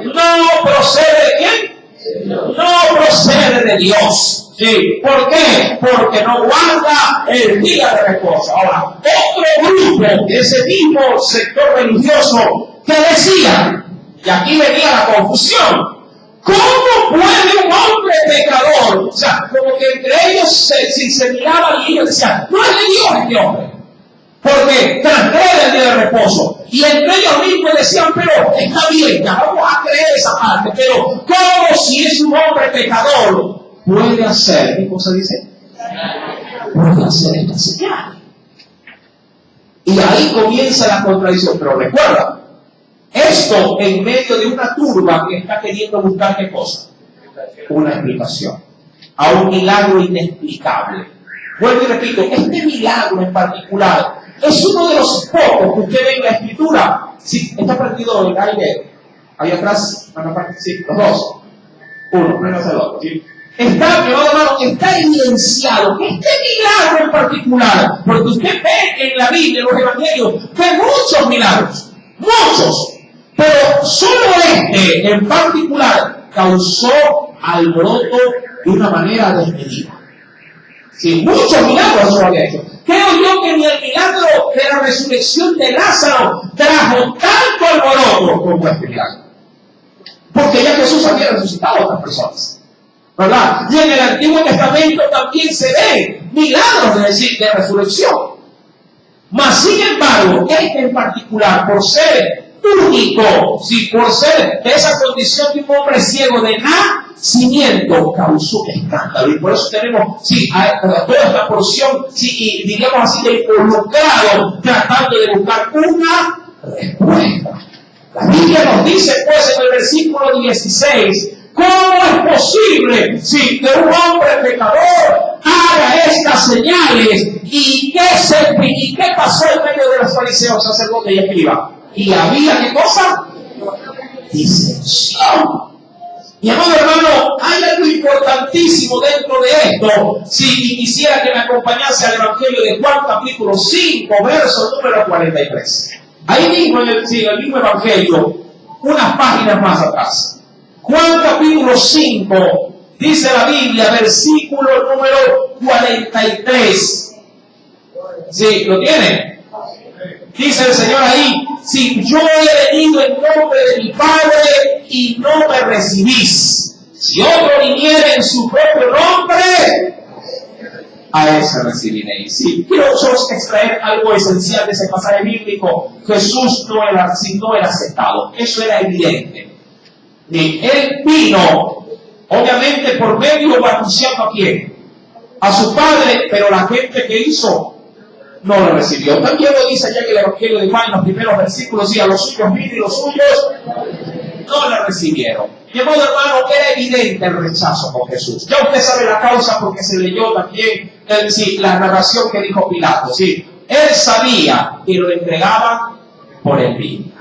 no procede de quién, no procede de Dios. ¿Sí? ¿Por qué? Porque no guarda el día de reposo. Ahora, otro grupo de ese mismo sector religioso que decía, y aquí venía la confusión, ¿cómo puede un hombre pecador? O sea, como que entre ellos se miraban y ellos decían, no es de Dios este hombre, porque transgrede el día de reposo. Y entre ellos mismos decían, pero está bien, ya vamos a creer esa parte, pero ¿cómo si es un hombre pecador puede hacer? ¿Qué cosa dice? Puede hacer esta señal. Y ahí comienza la contradicción. Pero recuerda, esto en medio de una turba que está queriendo buscar ¿qué cosa? Una explicación a un milagro inexplicable. Vuelvo y repito, este milagro en particular es uno de los pocos que usted ve en la Escritura. Sí, está perdido el aire. Ahí atrás, sí, los dos. Uno, menos el otro. ¿Sí? Está evidenciado que este milagro en particular, porque usted ve en la Biblia, en los evangelios, ve muchos milagros, muchos, pero solo este en particular causó alboroto de una manera desmedida. Sí, muchos milagros lo había hecho. Creo yo que ni el milagro de la resurrección de Lázaro trajo tanto alboroto como este milagro. Porque ya Jesús había resucitado a otras personas, ¿verdad? Y en el Antiguo Testamento también se ven milagros de resurrección. Mas, sin embargo, este en particular, por ser único, por ser de esa condición de un hombre ciego de nacimiento, causó escándalo. Y por eso tenemos, toda esta porción, y diríamos así, de involucrado, tratando de buscar una respuesta. La Biblia nos dice, pues, en el versículo 16, ¿cómo es posible si que un hombre pecador haga estas señales? ¿Y qué pasó en medio de los fariseos, sacerdotes y escribas? Y había, ¿qué cosa? Disensión. Mi amado hermano, hay algo importantísimo dentro de esto. Si quisiera que me acompañase al Evangelio de Juan, capítulo 5, verso número 43. Ahí mismo en el mismo Evangelio, unas páginas más atrás. Juan capítulo 5, dice la Biblia, versículo número 43. ¿Sí? ¿Lo tienen? Dice el Señor ahí: si yo he venido en nombre de mi Padre y no me recibís, si otro viniera en su propio nombre, a ese recibiréis. Sí, quiero solo extraer algo esencial de ese pasaje bíblico. Jesús no era aceptado, eso era evidente. Él vino, obviamente, por medio anunciando a quién, a su Padre, pero la gente que hizo no lo recibió. También lo dice allá en el Evangelio de Juan, en los primeros versículos, y a los suyos vino y los suyos no lo recibieron. Mi amado hermano, era evidente el rechazo con Jesús. Ya usted sabe la causa porque se leyó también la narración que dijo Pilato. ¿Sí? Él sabía que lo entregaban por envidia.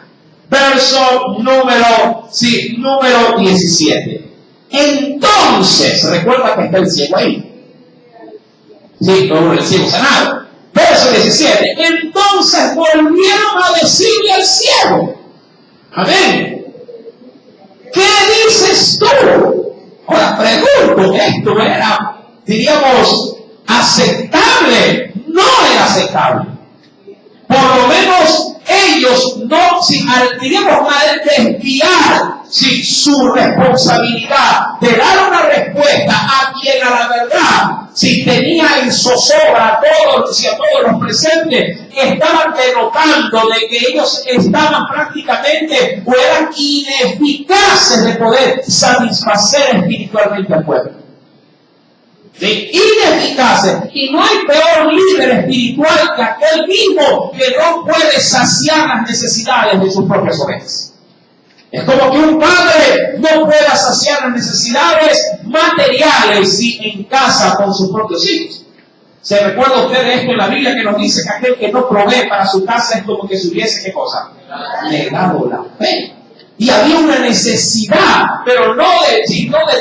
Verso número 17. Entonces, recuerda que está el ciego ahí. Sí, no el ciego sanado. Verso 17. Entonces volvieron a decirle al ciego. Amén. ¿Qué dices tú? Ahora pregunto, ¿esto era, diríamos, aceptable? No era aceptable. Por lo menos ellos no, diríamos, al desviar su responsabilidad de dar una respuesta a quien a la verdad, si tenía en zozobra a todos los presentes, estaban denotando de que ellos estaban prácticamente o eran ineficaces de poder satisfacer espiritualmente al pueblo. ¿Sí? Ineficaces. Y no hay peor líder espiritual que aquel mismo que no puede saciar las necesidades de sus propias ovejas. Es como que un padre no pueda saciar las necesidades materiales en casa con sus propios hijos. ¿Se recuerda usted de esto en la Biblia que nos dice que aquel que no provee para su casa es como que si hubiese, ¿qué cosa? Negado la fe. Y había una necesidad, pero no de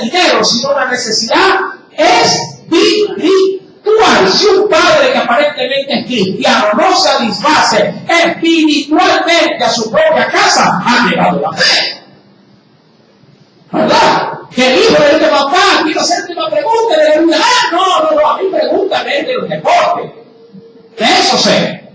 dinero, sino una necesidad espiritual. Si un padre que aparentemente es cristiano no satisface espiritualmente a su propia casa, ha negado la fe. ¿Verdad? Que el hijo de papá, quiero hacerte una pregunta, de no, a mí pregúntame de los deportes. De eso sé.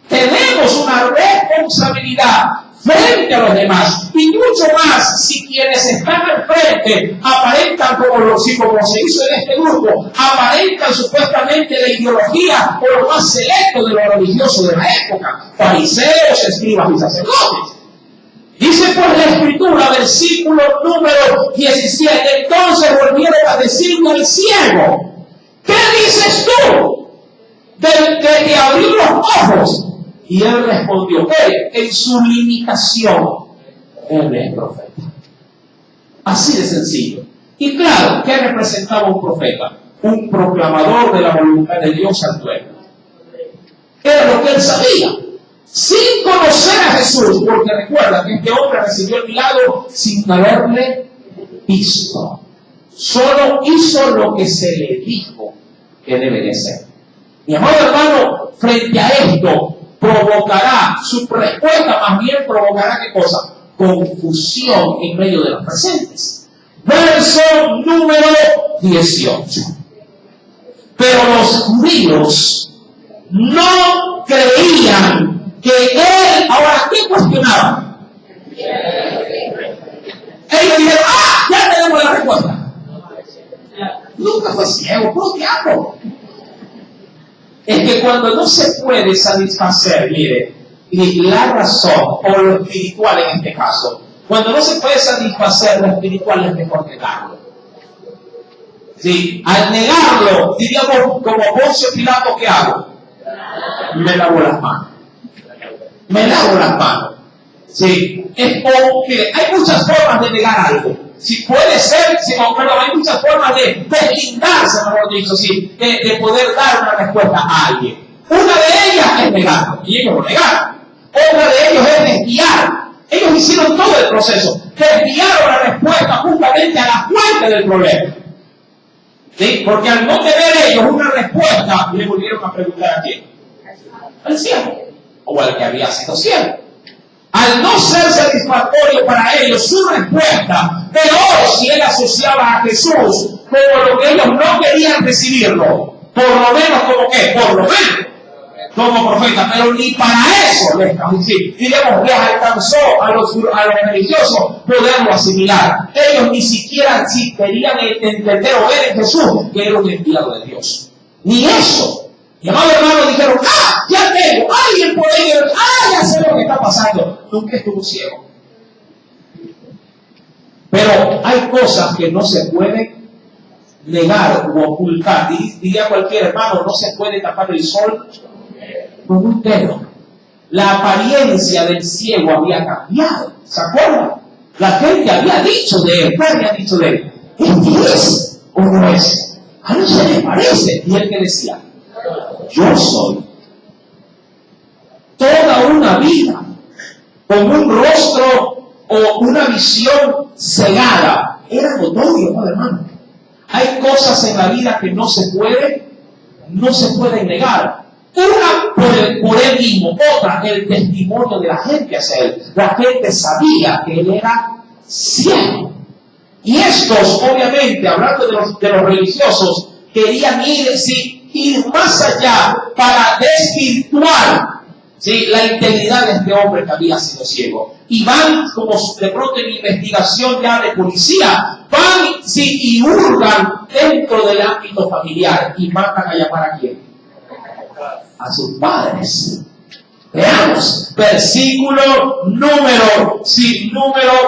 Tenemos una responsabilidad frente a los demás, y mucho más si quienes están al frente aparentan como se hizo en este grupo, aparentan supuestamente la ideología o lo más selecto de lo religioso de la época, fariseos, escribas y sacerdotes. Dice pues la Escritura, versículo número 17, entonces volvieron a decirle al ciego: ¿qué dices tú del que te abrió los ojos? Y él respondió: en su limitación, él es profeta. Así de sencillo. Y claro, ¿qué representaba un profeta? Un proclamador de la voluntad de Dios al pueblo. Era lo que él sabía, sin conocer a Jesús, porque recuerda que este hombre recibió el milagro sin haberle visto. Solo hizo lo que se le dijo que debe de ser. Mi amado hermano, frente a esto, provocará, su respuesta más bien provocará, ¿qué cosa? Confusión en medio de los presentes. Verso número 18. Pero los judíos no creían que él, ahora, ¿qué cuestionaban? Ellos dijeron: ya tenemos la respuesta. Nunca fue ciego, puro diablo. Es que cuando no se puede satisfacer, mire, la razón o lo espiritual en este caso, cuando no se puede satisfacer lo espiritual es mejor negarlo. ¿Sí? Al negarlo, diríamos como Poncio Pilato, ¿qué hago? Me lavo las manos. Me lavo las manos. ¿Sí? Es porque hay muchas formas de negar algo. Si puede ser, pero hay muchas formas de deslindarse, mejor dicho, sí, de poder dar una respuesta a alguien. Una de ellas es negar, y ellos lo negaron. Otra de ellos es desviar. Ellos hicieron todo el proceso. Desviaron la respuesta justamente a la fuente del problema. ¿Sí? Porque al no tener ellos una respuesta, le volvieron a preguntar a quién. Al cielo. O al que había sido cielo. Al no ser satisfactorio para ellos su respuesta, peor si él asociaba a Jesús como lo que ellos no querían recibirlo. Por lo menos como qué, por lo menos como profeta, pero ni para eso les alcanzó a los religiosos poderlo asimilar. Ellos ni siquiera si querían entender o ver en Jesús que era un enviado de Dios. Ni eso. Y amados hermanos dijeron, ya tengo, alguien por ahí, ya sé lo que está pasando. Nunca estuvo ciego. Pero hay cosas que no se pueden negar o ocultar. Diría cualquier hermano, no se puede tapar el sol con un dedo. La apariencia del ciego había cambiado. ¿Se acuerdan? La gente había dicho de él, nadie había dicho de él, ¿este es o no es? A no se le parece. Y él que decía, yo soy. Toda una vida con un rostro o una visión cegada. Era notorio, hermano. Hay cosas en la vida que no se pueden negar. Una por él mismo, otra el testimonio de la gente hacia él. La gente sabía que él era ciego. Y estos, obviamente, hablando de los religiosos, querían ir más allá para desvirtuar la integridad de este hombre que había sido ciego. Y van, como de pronto en investigación ya de policía, van y hurgan dentro del ámbito familiar y mandan a llamar a quién. A sus padres. Veamos, versículo número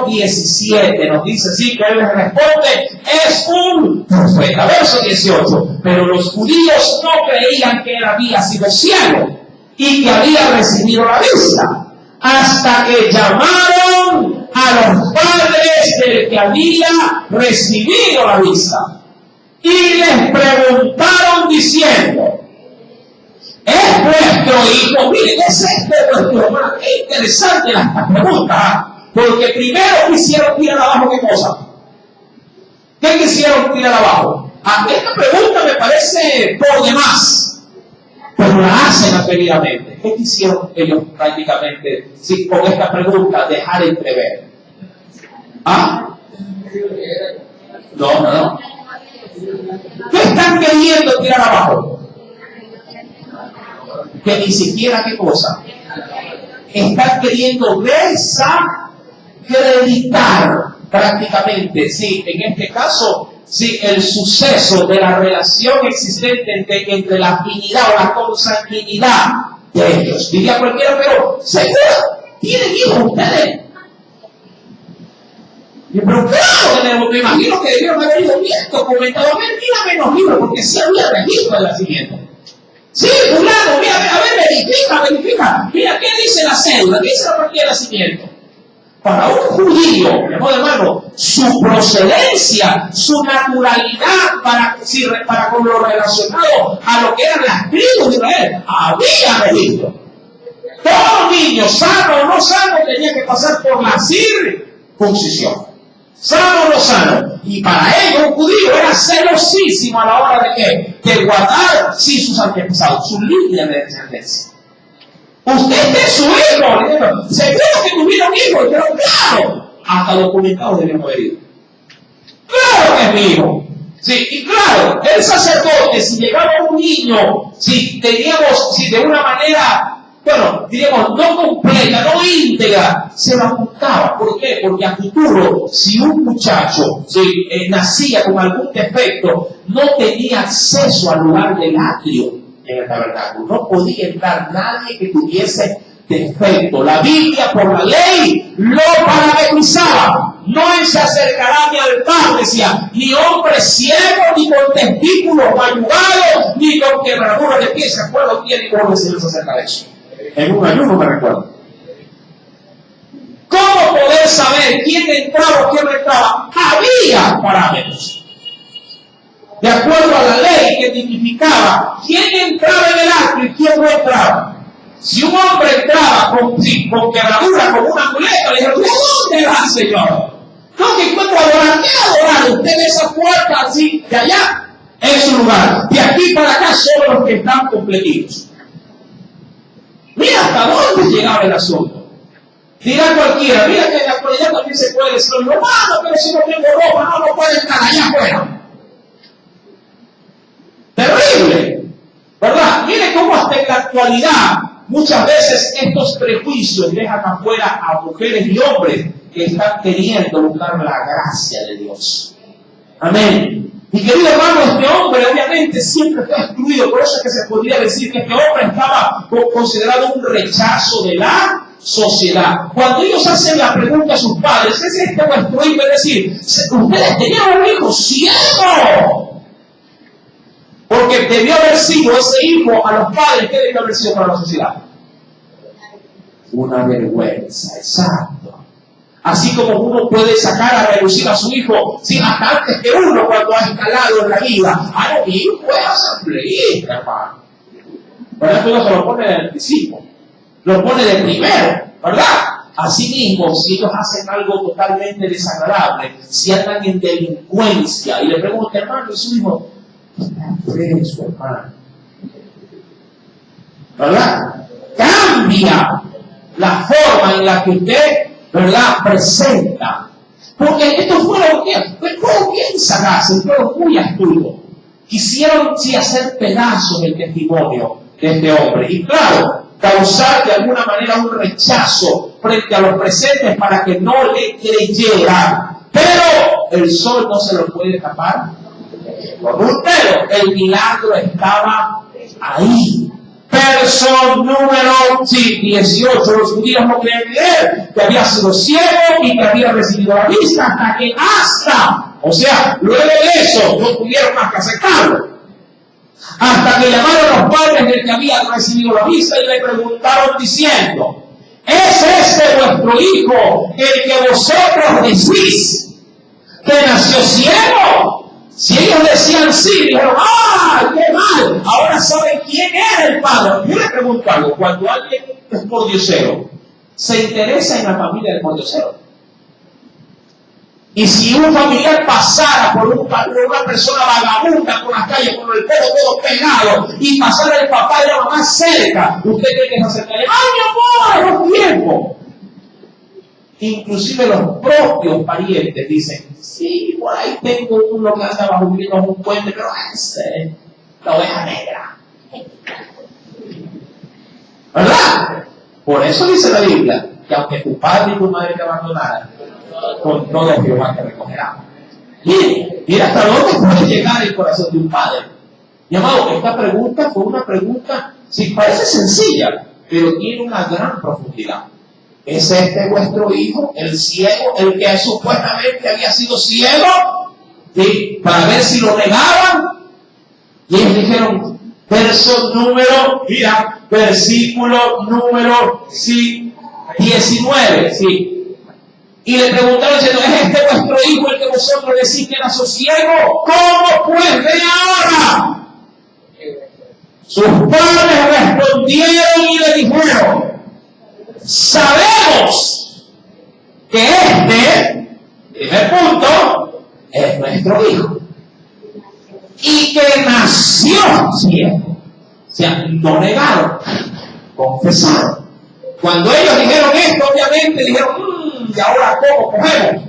17, nos dice así que él les responde, es un profeta. Verso 18, pero los judíos no creían que él había sido ciego y que había recibido la vista, hasta que llamaron a los padres del que había recibido la vista y les preguntaron diciendo, ¿es vuestro hijo? Miren, es vuestro hermano. Qué interesante esta pregunta, porque primero quisieron tirar abajo, ¿qué cosa? ¿Qué quisieron tirar abajo? Esta pregunta me parece por demás, pero la hacen atrevidamente. ¿Qué quisieron ellos prácticamente con esta pregunta dejar entrever? No. ¿Qué están queriendo tirar abajo? Que ni siquiera qué cosa están queriendo desacreditar prácticamente, en este caso, el suceso de la relación existente entre la afinidad o la consanguinidad de ellos. Diría cualquiera, pero seguro tienen hijos ustedes. Pero claro, me imagino que debieron haber ido viendo, comentado, mírame los libros, porque sí había registro de nacimiento. Sí, fulano, mira, a ver, verifica. Mira, ¿qué dice la cédula? ¿Qué dice la partida de nacimiento? Para un judío, hermano, su procedencia, su naturalidad para con lo relacionado a lo que eran las tribus de Israel, había registro. Todo niño, sano o no sano, tenía que pasar por la circuncisión. Sano o no sano. Y para ellos, un judío era celosísimo a la hora de guardar sus antepasados, su línea de descendencia. Usted es su hijo. Seguro que tuvieron hijos, pero claro, hasta documentados debieron haber ido. Claro que es mi hijo. Sí, y claro, el sacerdote, si llegaba un niño, si de una manera, diríamos, no completa, no íntegra, se lo apuntaba. ¿Por qué? Porque a futuro, si un muchacho nacía con algún defecto, no tenía acceso al lugar del atrio en el tabernáculo. No podía entrar nadie que tuviese defecto. La Biblia, por la ley, lo parametrizaba. No se acercará ni al altar, decía, ni hombre ciego, ni con testículos mayugados, ni con quebradura de pies. ¿Se acuerdan quién y cómo se les acerca de eso? En un ayuno me recuerdo. ¿Cómo poder poder saber quién entraba o quién no entraba, había parámetros. De acuerdo a la ley que tipificaba quién entraba en el atrio y quién no entraba. Si un hombre entraba con quebradura, con una muleta, le dijeron, ¿de dónde va, Señor? No, que encuentro adorar. ¿Qué adorar? Usted ve esa puerta así, de allá, es su lugar. De aquí para acá solo los que están completitos. Mira hasta dónde llegaba el asunto. Dirá cualquiera, mira que en la actualidad también se puede decir, hermano, pero si no tengo ropa, no puede estar allá afuera. Terrible, ¿verdad? Mire cómo hasta en la actualidad muchas veces estos prejuicios dejan afuera a mujeres y hombres que están queriendo buscar la gracia de Dios. Amén. Mi querido hermano, este hombre obviamente siempre está excluido, por eso es que se podría decir que este hombre estaba considerado un rechazo de la sociedad. Cuando ellos hacen la pregunta a sus padres, ¿es este vuestro hijo? Es decir, ustedes tenían un hijo ciego. Porque debió haber sido ese hijo a los padres, ¿qué debió haber sido para la sociedad? Una vergüenza, exacto. Así como uno puede sacar a relucir a su hijo, sí, hasta antes que uno cuando ha escalado en la vida. Ah, no, mi hijo es asambleísta, hermano. ¿Verdad que uno se lo pone de anticipo? Lo pone de primero, ¿verdad? Así mismo, si ellos hacen algo totalmente desagradable, si andan en delincuencia, y le preguntan, hermano, ¿y su hijo? Está preso, hermano. ¿Verdad? Cambia la forma en la que usted, ¿verdad?, presenta. Porque esto fue lo que fueron bien sagaces, fueron muy astutos. Quisieron sí hacer pedazos el testimonio de este hombre. Y claro, causar de alguna manera un rechazo frente a los presentes para que no le creyeran. Pero el sol no se lo puede tapar con un dedo. El milagro estaba ahí. Verso número 18. Los judíos no querían creer que había sido ciego y que había recibido la vista o sea, luego de eso no pudieron más que aceptarlo. Hasta que llamaron a los padres del que había recibido la vista y le preguntaron diciendo, ¿es este vuestro hijo el que vosotros decís que nació ciego? Si ellos decían sí, dijeron, ¡ah, qué mal! Ahora saben quién era el padre. Yo le pregunto algo, cuando alguien es pordiosero, ¿se interesa en la familia del pordiosero? Y si un familiar pasara por una persona vagabunda por las calles, con el pelo todo pegado, y pasara el papá y la mamá cerca, ¿usted cree que se acercaría? ¡Ay, mi amor, es un tiempo! Inclusive los propios parientes dicen, sí, por ahí tengo uno que anda bajo un puente, pero ese, la oveja negra. ¿Verdad? Por eso dice la Biblia, que aunque tu padre y tu madre te abandonaran, con todo Jehová te recogerá. Mira hasta dónde puede llegar el corazón de un padre. Mi amado, esta pregunta fue una pregunta, sí, parece sencilla, pero tiene una gran profundidad. ¿Es este vuestro hijo, el ciego, el que supuestamente había sido ciego? ¿Sí? Para ver si lo negaban. Y ellos dijeron, versículo número 19, sí. Y le preguntaron diciendo, ¿es este vuestro hijo el que vosotros decís que nació ciego? ¿Cómo pues ve ahora? Sus padres respondieron y le dijeron, sabemos que este, primer punto, es nuestro hijo. Y que nació ciego. O sea, lo negaron, confesaron. Cuando ellos dijeron esto, obviamente dijeron, ¿y ahora cómo cogemos?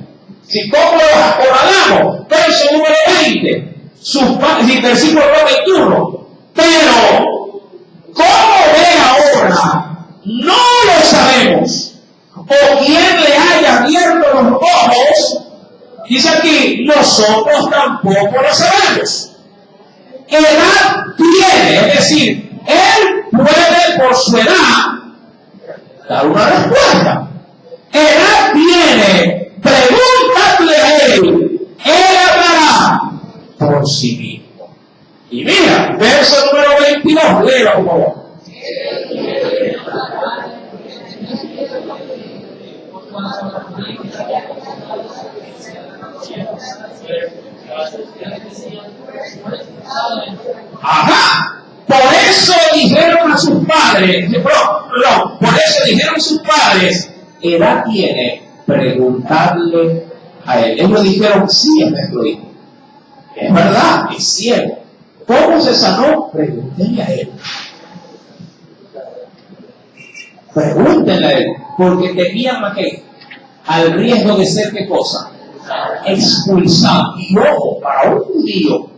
Si cómo los acorralamos. Verso número 20, versículo 21. Pero, ¿cómo ve ahora? No lo sabemos. O quién le haya abierto los ojos. Dice aquí, nosotros tampoco lo sabemos. Edad tiene, es decir, él puede por su edad dar una respuesta. Edad tiene, pregúntale a él hablará por sí mismo. Y mira, verso número 22, léelo por favor. Ajá. Por eso dijeron a sus padres, por eso dijeron a sus padres, ¿qué edad tiene? Preguntarle a él. Ellos dijeron, sí, es nuestro hijo. Es verdad, es ciego. ¿Cómo se sanó? Pregúntenle a él. Pregúntenle a él, porque tenían al riesgo de ser, ¿qué cosa? Expulsado. Y ojo, para un judío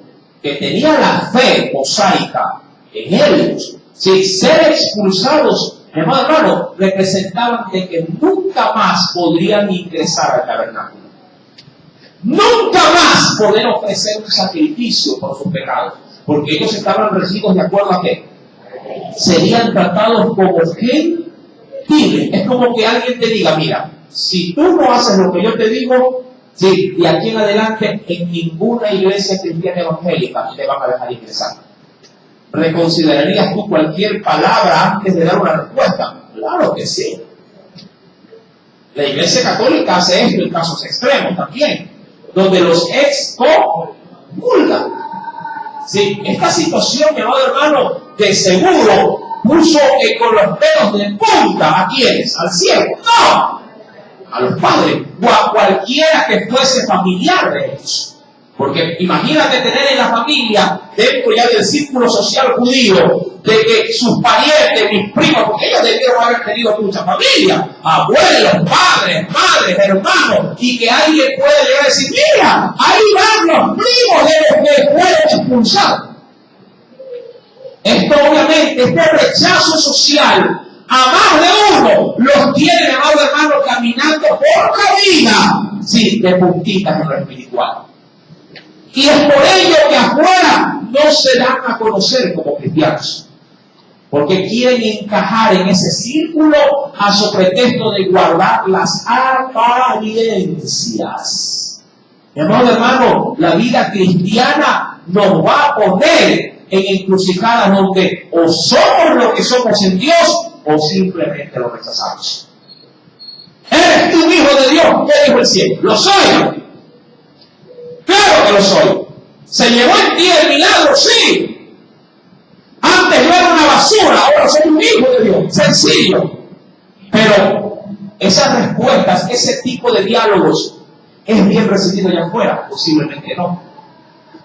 que tenía la fe mosaica en ellos, sin ser expulsados, hermano, representaban de que nunca más podrían ingresar al tabernáculo. Nunca más poder ofrecer un sacrificio por sus pecados, porque ellos estaban regidos de acuerdo a qué. Serían tratados como gentiles. Es como que alguien te diga, mira, si tú no haces lo que yo te digo, sí, de aquí en adelante en ninguna iglesia cristiana evangélica te van a dejar ingresar. ¿Reconsiderarías tú cualquier palabra antes de dar una respuesta? Claro que sí. La iglesia católica hace esto en casos extremos también, donde los excomulgan. Sí, esta situación, mi amado hermano, de seguro puso con los pelos de punta a quienes, al ciego, no, a los padres o a cualquiera que fuese familiar de ellos. Porque imagínate tener en la familia, dentro ya del círculo social judío, de que sus parientes, mis primos, porque ellos debieron haber tenido mucha familia, abuelos, padres, madres, hermanos, y que alguien puede llegar a decir, mira, ahí van los primos de los que fueron expulsados. Esto obviamente, este rechazo social a más de uno los tiene, amado hermano, caminando por la vida, sí, de puntitas en lo espiritual. Y es por ello que afuera no se dan a conocer como cristianos, porque quieren encajar en ese círculo a su pretexto de guardar las apariencias. Mi amado hermano, la vida cristiana nos va a poner en encrucijadas donde o somos lo que somos en Dios o simplemente lo rechazamos. ¿Eres tú hijo de Dios? ¿Qué dijo el cielo? Lo soy. Claro que lo soy. ¿Se llevó en ti el milagro? Sí. Antes yo era una basura, ahora soy un hijo de Dios. Sencillo. Pero esas respuestas, ese tipo de diálogos, ¿es bien recibido allá afuera? Posiblemente no.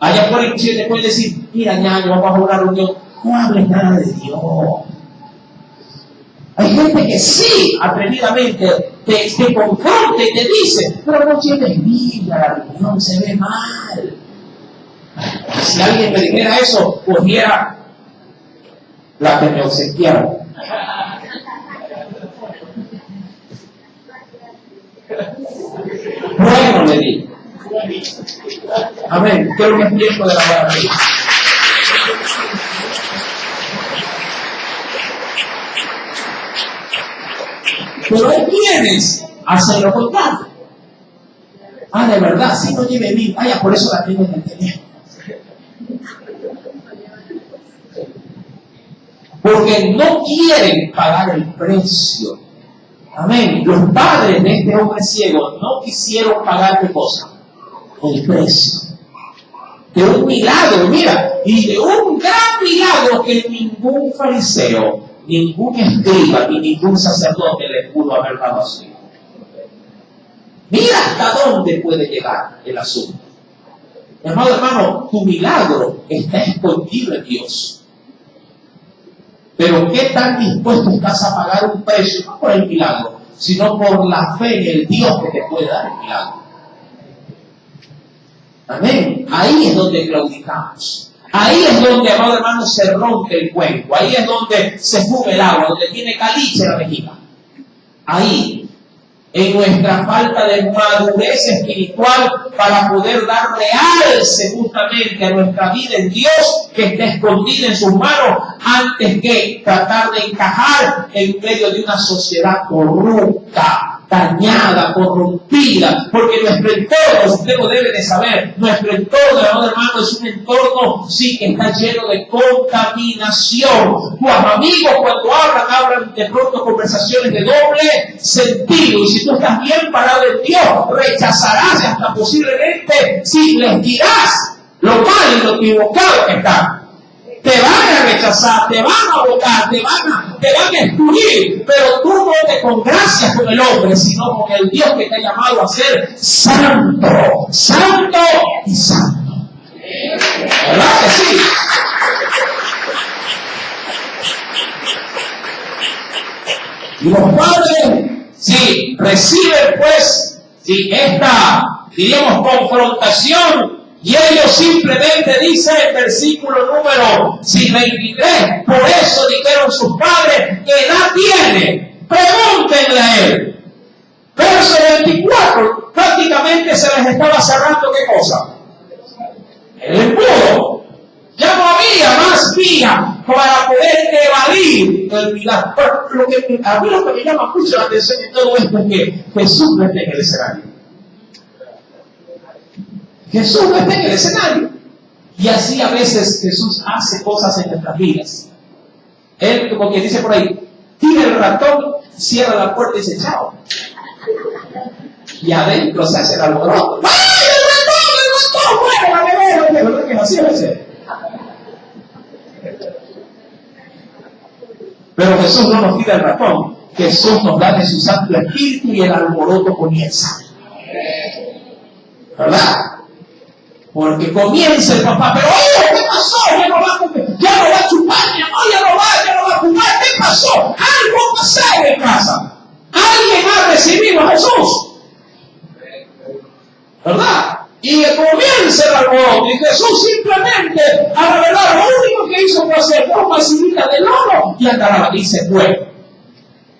Allá afuera inclusive te pueden decir, mira, ñaño, vamos a una reunión. No hables nada de Dios. Hay gente que sí, atrevidamente, te confronta y te dice, pero no tienes Biblia, la reunión se ve mal. Si alguien me dijera eso, cogiera la que me obsequiaron. Bueno, le digo. Amén. Quiero un tiempo de la palabra. Pero hay quienes hacen lo contrario. De verdad, si no lleve Biblia, por eso la tengo que entender. Porque no quieren pagar el precio. Amén. Los padres de este hombre ciego no quisieron pagar ¿qué cosa? El precio. De un milagro, mira, y de un gran milagro que ningún fariseo, ningún escriba ni ningún sacerdote le pudo haber dado a su hijo. Mira hasta dónde puede llegar el asunto. Hermano, tu milagro está escondido en Dios. Pero ¿qué tan dispuesto estás a pagar un precio? No por el milagro, sino por la fe en el Dios que te puede dar el milagro. Amén. Ahí es donde claudicamos. Ahí es donde, amado hermano, se rompe el cuenco. Ahí es donde se fume el agua, donde tiene caliche la vejiga. Ahí, en nuestra falta de madurez espiritual para poder dar realce justamente a nuestra vida en Dios, que está escondida en sus manos, antes que tratar de encajar en medio de una sociedad corrupta, dañada, corrompida, porque nuestro entorno, usted lo debe de saber, nuestro entorno, hermano, es un entorno, sí, que está lleno de contaminación. Tus amigos cuando hablan de pronto conversaciones de doble sentido, y si tú estás bien parado en Dios, rechazarás hasta posiblemente, si les dirás lo mal y lo equivocado que están. Te van a rechazar, te van a votar, te van a excluir, pero tú no te congracias con el hombre, sino con el Dios que te ha llamado a ser santo, santo y santo. ¿Verdad que sí? Y los padres, sí, reciben pues, sí, esta, diríamos, confrontación. Y ellos simplemente dicen en versículo número 23, por eso dijeron sus padres, ¿qué edad tiene? Pregúntenle a él. Verso 24, prácticamente se les estaba cerrando ¿qué cosa? El embudo. Ya no había más vía para poder evadir el milagro. Pero a mí lo que me llama mucho la atención de todo esto es que Jesús no está en el escenario. Jesús no está en el escenario. Y así a veces Jesús hace cosas en nuestras vidas. Él, como quien dice por ahí, tira el ratón, cierra la puerta y dice chao. Y adentro se hace el alboroto. ¡Ay, el ratón! ¡Bueno, la nevera! ¿Verdad que así a veces? Pero Jesús no nos tira el ratón. Jesús nos da de su Santo Espíritu y el alboroto comienza. ¿Verdad? Porque comienza el papá, pero oye, ¿qué pasó? Ya no va a chupar, mi amor, ya no va a fumar. ¿Qué pasó? Algo pasó en casa. Alguien ha recibido a Jesús. ¿Verdad? Y comienza el alboroto. Y Jesús simplemente, a la verdad, lo único que hizo fue hacer dos vasijas de lodo y agarraba y se fue.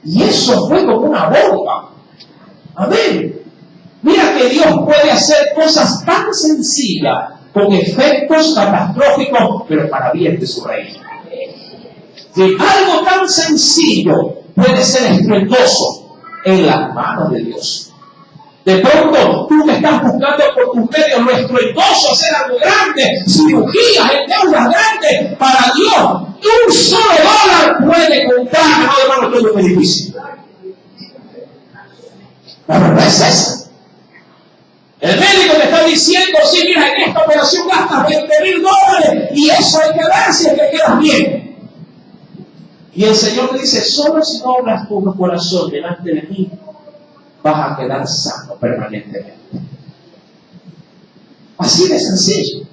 Y eso fue como una bomba. Amén. Mira que Dios puede hacer cosas tan sencillas, con efectos catastróficos, pero para bien de su reino. Si algo tan sencillo puede ser estruendoso en las manos de Dios. De pronto, tú que estás buscando por tus medios lo estruendoso, hacer algo grande, cirugías, endeudas grandes, para Dios, un solo dólar puede comprar, no, hermano, todo es muy difícil. La verdad es esa. El médico te está diciendo, sí, mira, en esta operación gastas $20,000 y eso hay que ver si es que quedas bien. Y el Señor te dice, solo si no obras con tu corazón delante de mí, vas a quedar sano permanentemente. Así de sencillo.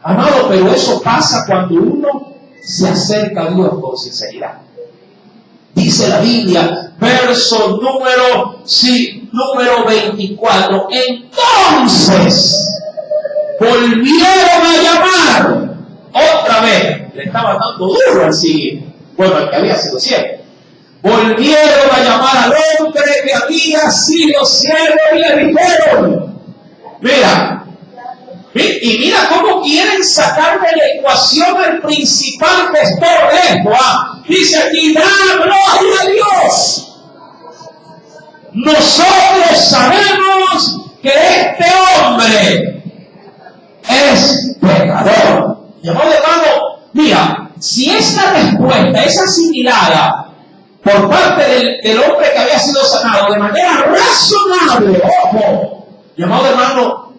Amado, pero eso pasa cuando uno se acerca a Dios con sinceridad. Dice la Biblia, verso número 24. Entonces volvieron a llamar otra vez. Le estaba dando duro así, bueno, al que había sido ciego. Volvieron a llamar al hombre que había sido ciego y le dijeron, mira, y mira cómo quieren sacar de la ecuación el principal gestor de esto. Dice aquí, da gloria a Dios. Nosotros sabemos que este hombre es pecador. Llamado hermano, mira, si esta respuesta es asimilada por parte del hombre que había sido sanado de manera razonable, ojo, llamado hermano,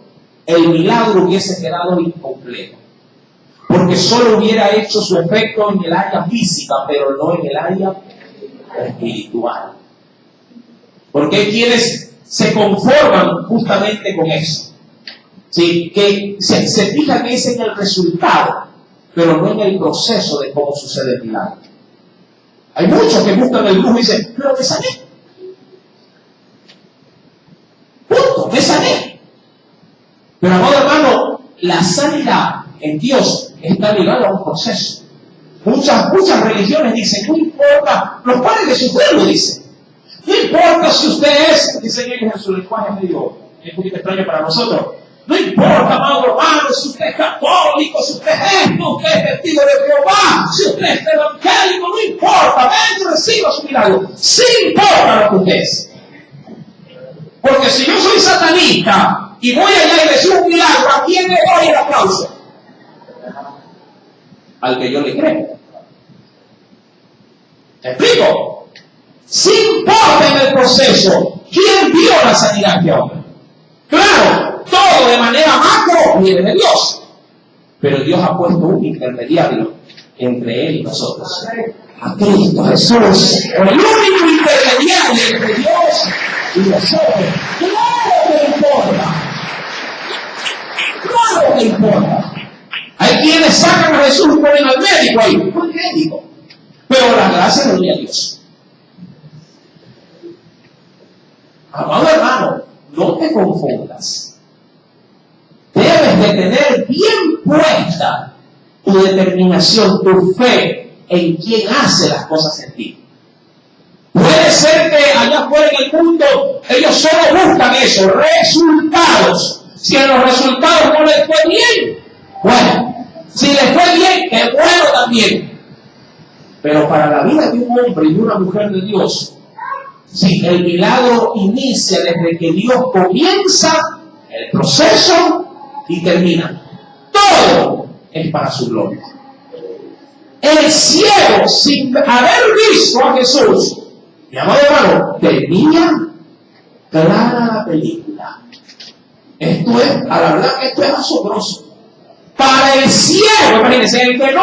el milagro hubiese quedado incompleto, porque solo hubiera hecho su efecto en el área física, pero no en el área espiritual. Porque hay quienes se conforman justamente con eso, ¿sí? Que se fijan es en el resultado, pero no en el proceso de cómo sucede el milagro. Hay muchos que buscan el lujo y dicen, pero me sané. Punto, me sané. Pero amado hermano, la sanidad en Dios está ligada a un proceso. Muchas religiones dicen, no importa, los padres de su pueblo dicen, no importa si usted es, dicen ellos en su lenguaje medio, es un poquito extraño para nosotros, no importa, amado hermano, si usted es católico, si usted es esto, usted es testigo de Jehová, si usted es evangélico, no importa, ven y reciba su milagro, sí importa lo que usted es. Porque si yo soy satanista y voy allá y recibo un milagro, ¿a quién le doy el aplauso? Al que yo le creo. ¿Te explico? Sí importa en el proceso quién dio la sanidad a este hombre. Claro, todo de manera macro viene de Dios. Pero Dios ha puesto un intermediario entre Él y nosotros. A Cristo Jesús, el único intermediario entre Dios y nosotros. Claro que importa. Claro que importa. Hay quienes sacan a Jesús y ponen al médico ahí. No es médico. Pero la gracia le doy a Dios. Amado hermano, no te confundas. Debes de tener bien puesta tu determinación, tu fe en quien hace las cosas en ti. Puede ser que allá afuera en el mundo ellos solo buscan eso, resultados. Si a los resultados no les fue bien, bueno. Si les fue bien, es bueno también. Pero para la vida de un hombre y de una mujer de Dios, si el milagro inicia desde que Dios comienza el proceso y termina, todo es para su gloria. El ciego, sin haber visto a Jesús, mi amado hermano, tenía clara la película. Esto es, a la verdad que esto es asombroso. Para el ciego, imagínense, el que no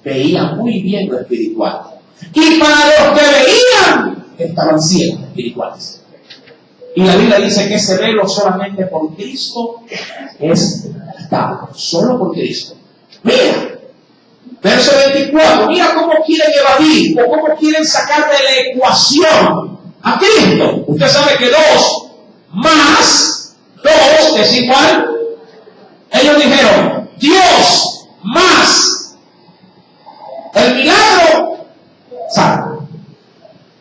veía muy bien lo espiritual. Y para los que veían, estaban ciegos espirituales. Y la Biblia dice que ese velo solamente por Cristo es quitado. Solo por Cristo. Mira, verso 24, mira cómo quieren evadir o cómo quieren sacar de la ecuación a Cristo. Usted sabe que 2 más 2 es igual. Ellos dijeron, Dios más el milagro sana.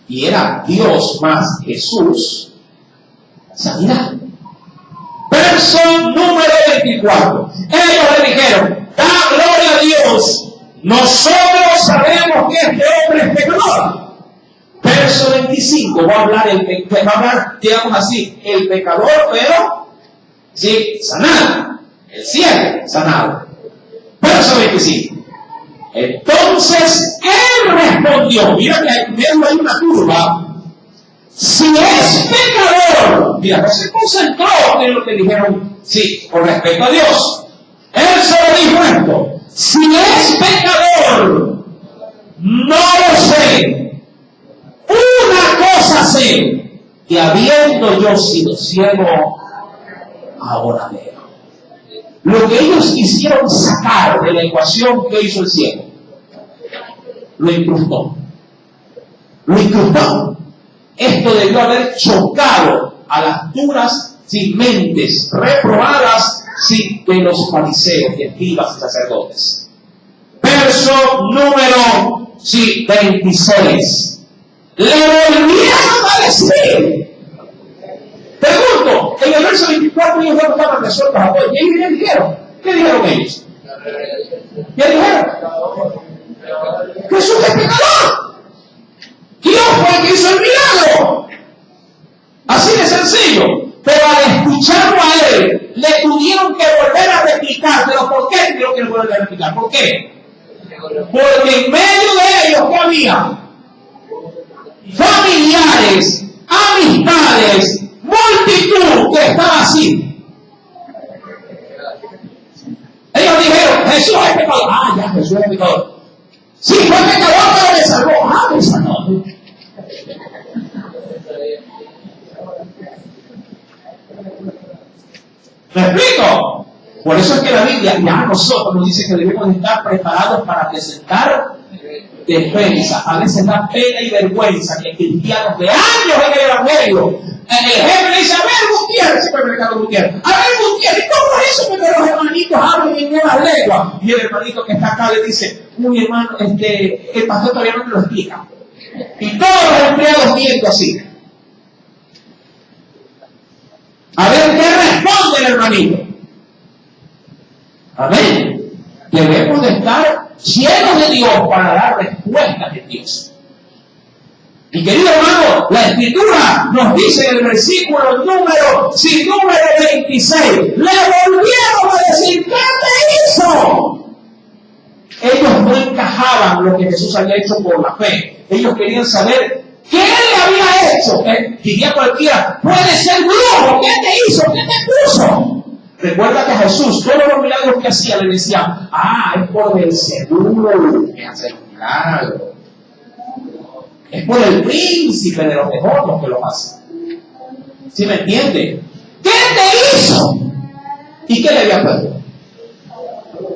Y era Dios más Jesús, sanidad. Verso número 24. Ellos le dijeron, da gloria a Dios. Nosotros sabemos que este hombre es pecador. Verso 25. Va a hablar, digamos así, el pecador, pero sí, sanado. El ciego, sanado. Verso 25. Entonces él respondió, mira que en medio hay una curva. Si es pecador, mira, no se concentró en lo que dijeron, sí, con respecto a Dios. Él solo dijo esto: si es pecador, no lo sé. Una cosa sé, que habiendo yo sido ciego, ahora veo. Lo que ellos quisieron sacar de la ecuación que hizo el ciego, lo incrustó. Lo incrustó. Esto debió haber chocado a las duras mentes reprobadas de los fariseos, escribas y sacerdotes. Verso número 26. Le volvieron a decir. Pregunto, en el verso 24 ellos no estaban resueltos a todos. ¿Y ellos qué dijeron? ¿Qué dijeron ellos? ¿Qué dijeron? Jesús es pecador. Dios fue el que hizo el milagro. Así de sencillo. Pero al escucharlo a él, le tuvieron que volver a replicar. ¿Pero por qué tuvieron que volver a replicar? ¿Por qué? Porque en medio de ellos, ¿qué había? Familiares, amistades, multitud que estaba así. Ellos dijeron, Jesús es pecador. Ah, ya, Jesús es pecador. Sí, fue pecador, pero le salvó. Ah, me salvó. ¿Me explico? Por eso es que la Biblia ya a nosotros nos dice que debemos estar preparados para presentar defensa. A veces da pena y vergüenza que cristianos de años en el Evangelio, el jefe le dice, a ver Gutiérrez, siempre me cago Gutiérrez, a ver Gutiérrez, ¿cómo es eso que los hermanitos hablan en nuevas lenguas? Y el hermanito que está acá le dice, uy hermano, el pastor todavía no me lo explica. Y todos los empleados viendo así. A ver qué responde el hermanito. Amén. Debemos de estar llenos de Dios para dar respuestas de Dios. Y querido hermano, la Escritura nos dice en el versículo número 26, le volvieron a decir, ¿qué te hizo? Ellos no encajaban lo que Jesús había hecho por la fe. Ellos querían saber qué le había hecho. Diría cualquiera, puede ser brujo, ¿qué te hizo? ¿Qué te puso? Recuerda que a Jesús, todos los milagros que hacía, le decían, es por el seguro que hace los milagros. Es por el príncipe de los demonios que lo hace. ¿Sí me entiende? ¿Qué te hizo? ¿Y qué le había puesto?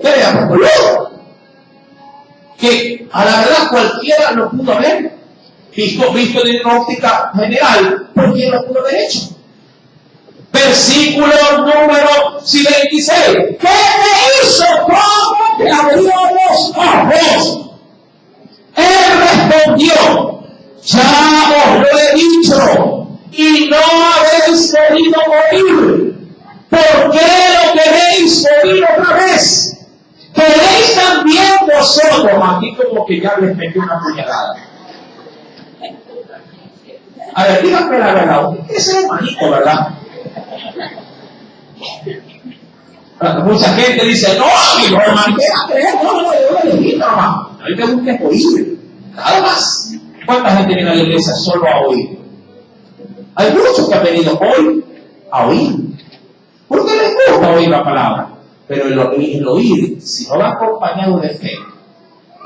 ¿Qué le había puesto? Que a la verdad cualquiera lo pudo ver, visto de una óptica general, cualquiera lo pudo haber hecho. Versículo número 26. ¿Qué te hizo? ¿Cómo te abrió los ojos? Él respondió, ya os lo he dicho, y no habéis querido oír. ¿Por qué lo queréis oír otra vez? ¿Queréis también vosotros? Aquí como que ya les metió una puñalada. A ver, díganme la verdad. Ese es hermanito, ¿verdad? Mucha gente dice, no, amigo, hermano, yo le digo, hermano. A mí me gusta oír, nada más. ¿Cuánta gente viene a la iglesia solo a oír? Hay muchos que han venido hoy a oír. Porque les gusta oír la palabra. Pero el oír, si no va acompañado de fe,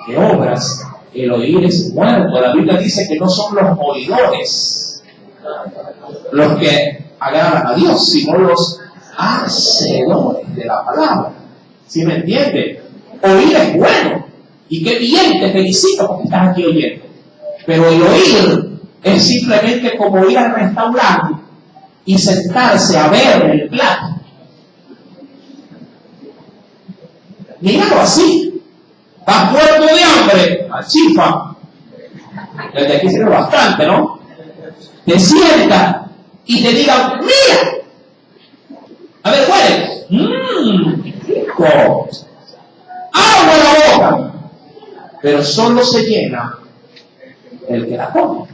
de obras, el oír es muerto. La Biblia dice que no son los oidores los que agradan a Dios, sino los hacedores de la palabra. ¿Sí me entiende? Oír es bueno. Y qué bien, te felicito porque estás aquí oyendo. Pero el oír es simplemente como ir al restaurante y sentarse a ver el plato. Míralo así. Estás muerto de hambre, al chifa. Desde aquí sirve bastante, ¿no? Te sientas y te digan, mira. A ver, ¿cuál es? Rico. Agua en la boca. Pero solo se llena el que la come.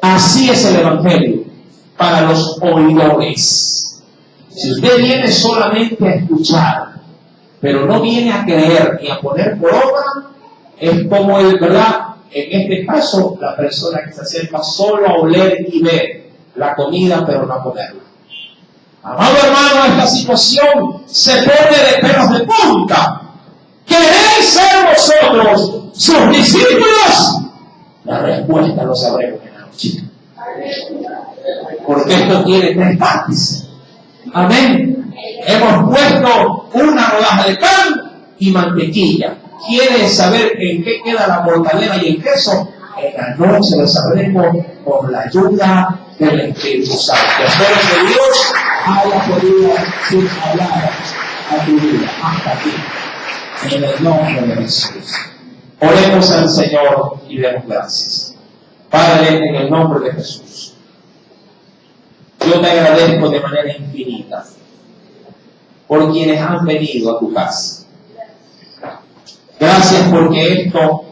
Así es el Evangelio para los oidores. Si usted viene solamente a escuchar, pero no viene a creer ni a poner por obra, es como el, ¿verdad? En este caso, la persona que se acerca solo a oler y ver la comida, pero no a comerla. Amado hermano, esta situación se pone de pelos de punta. ¿Queréis ser vosotros sus discípulos? La respuesta lo sabremos en la noche. Porque esto tiene tres partes. Amén. Hemos puesto una rodaja de pan y mantequilla. ¿Quieres saber en qué queda la mortadela y el queso? En la noche lo sabremos por la ayuda del Espíritu Santo. Espero que Dios haya podido hablar a tu vida hasta aquí. En el nombre de Jesús. Oremos al Señor y demos gracias. Padre, en el nombre de Jesús, yo te agradezco de manera infinita por quienes han venido a tu casa. Gracias porque esto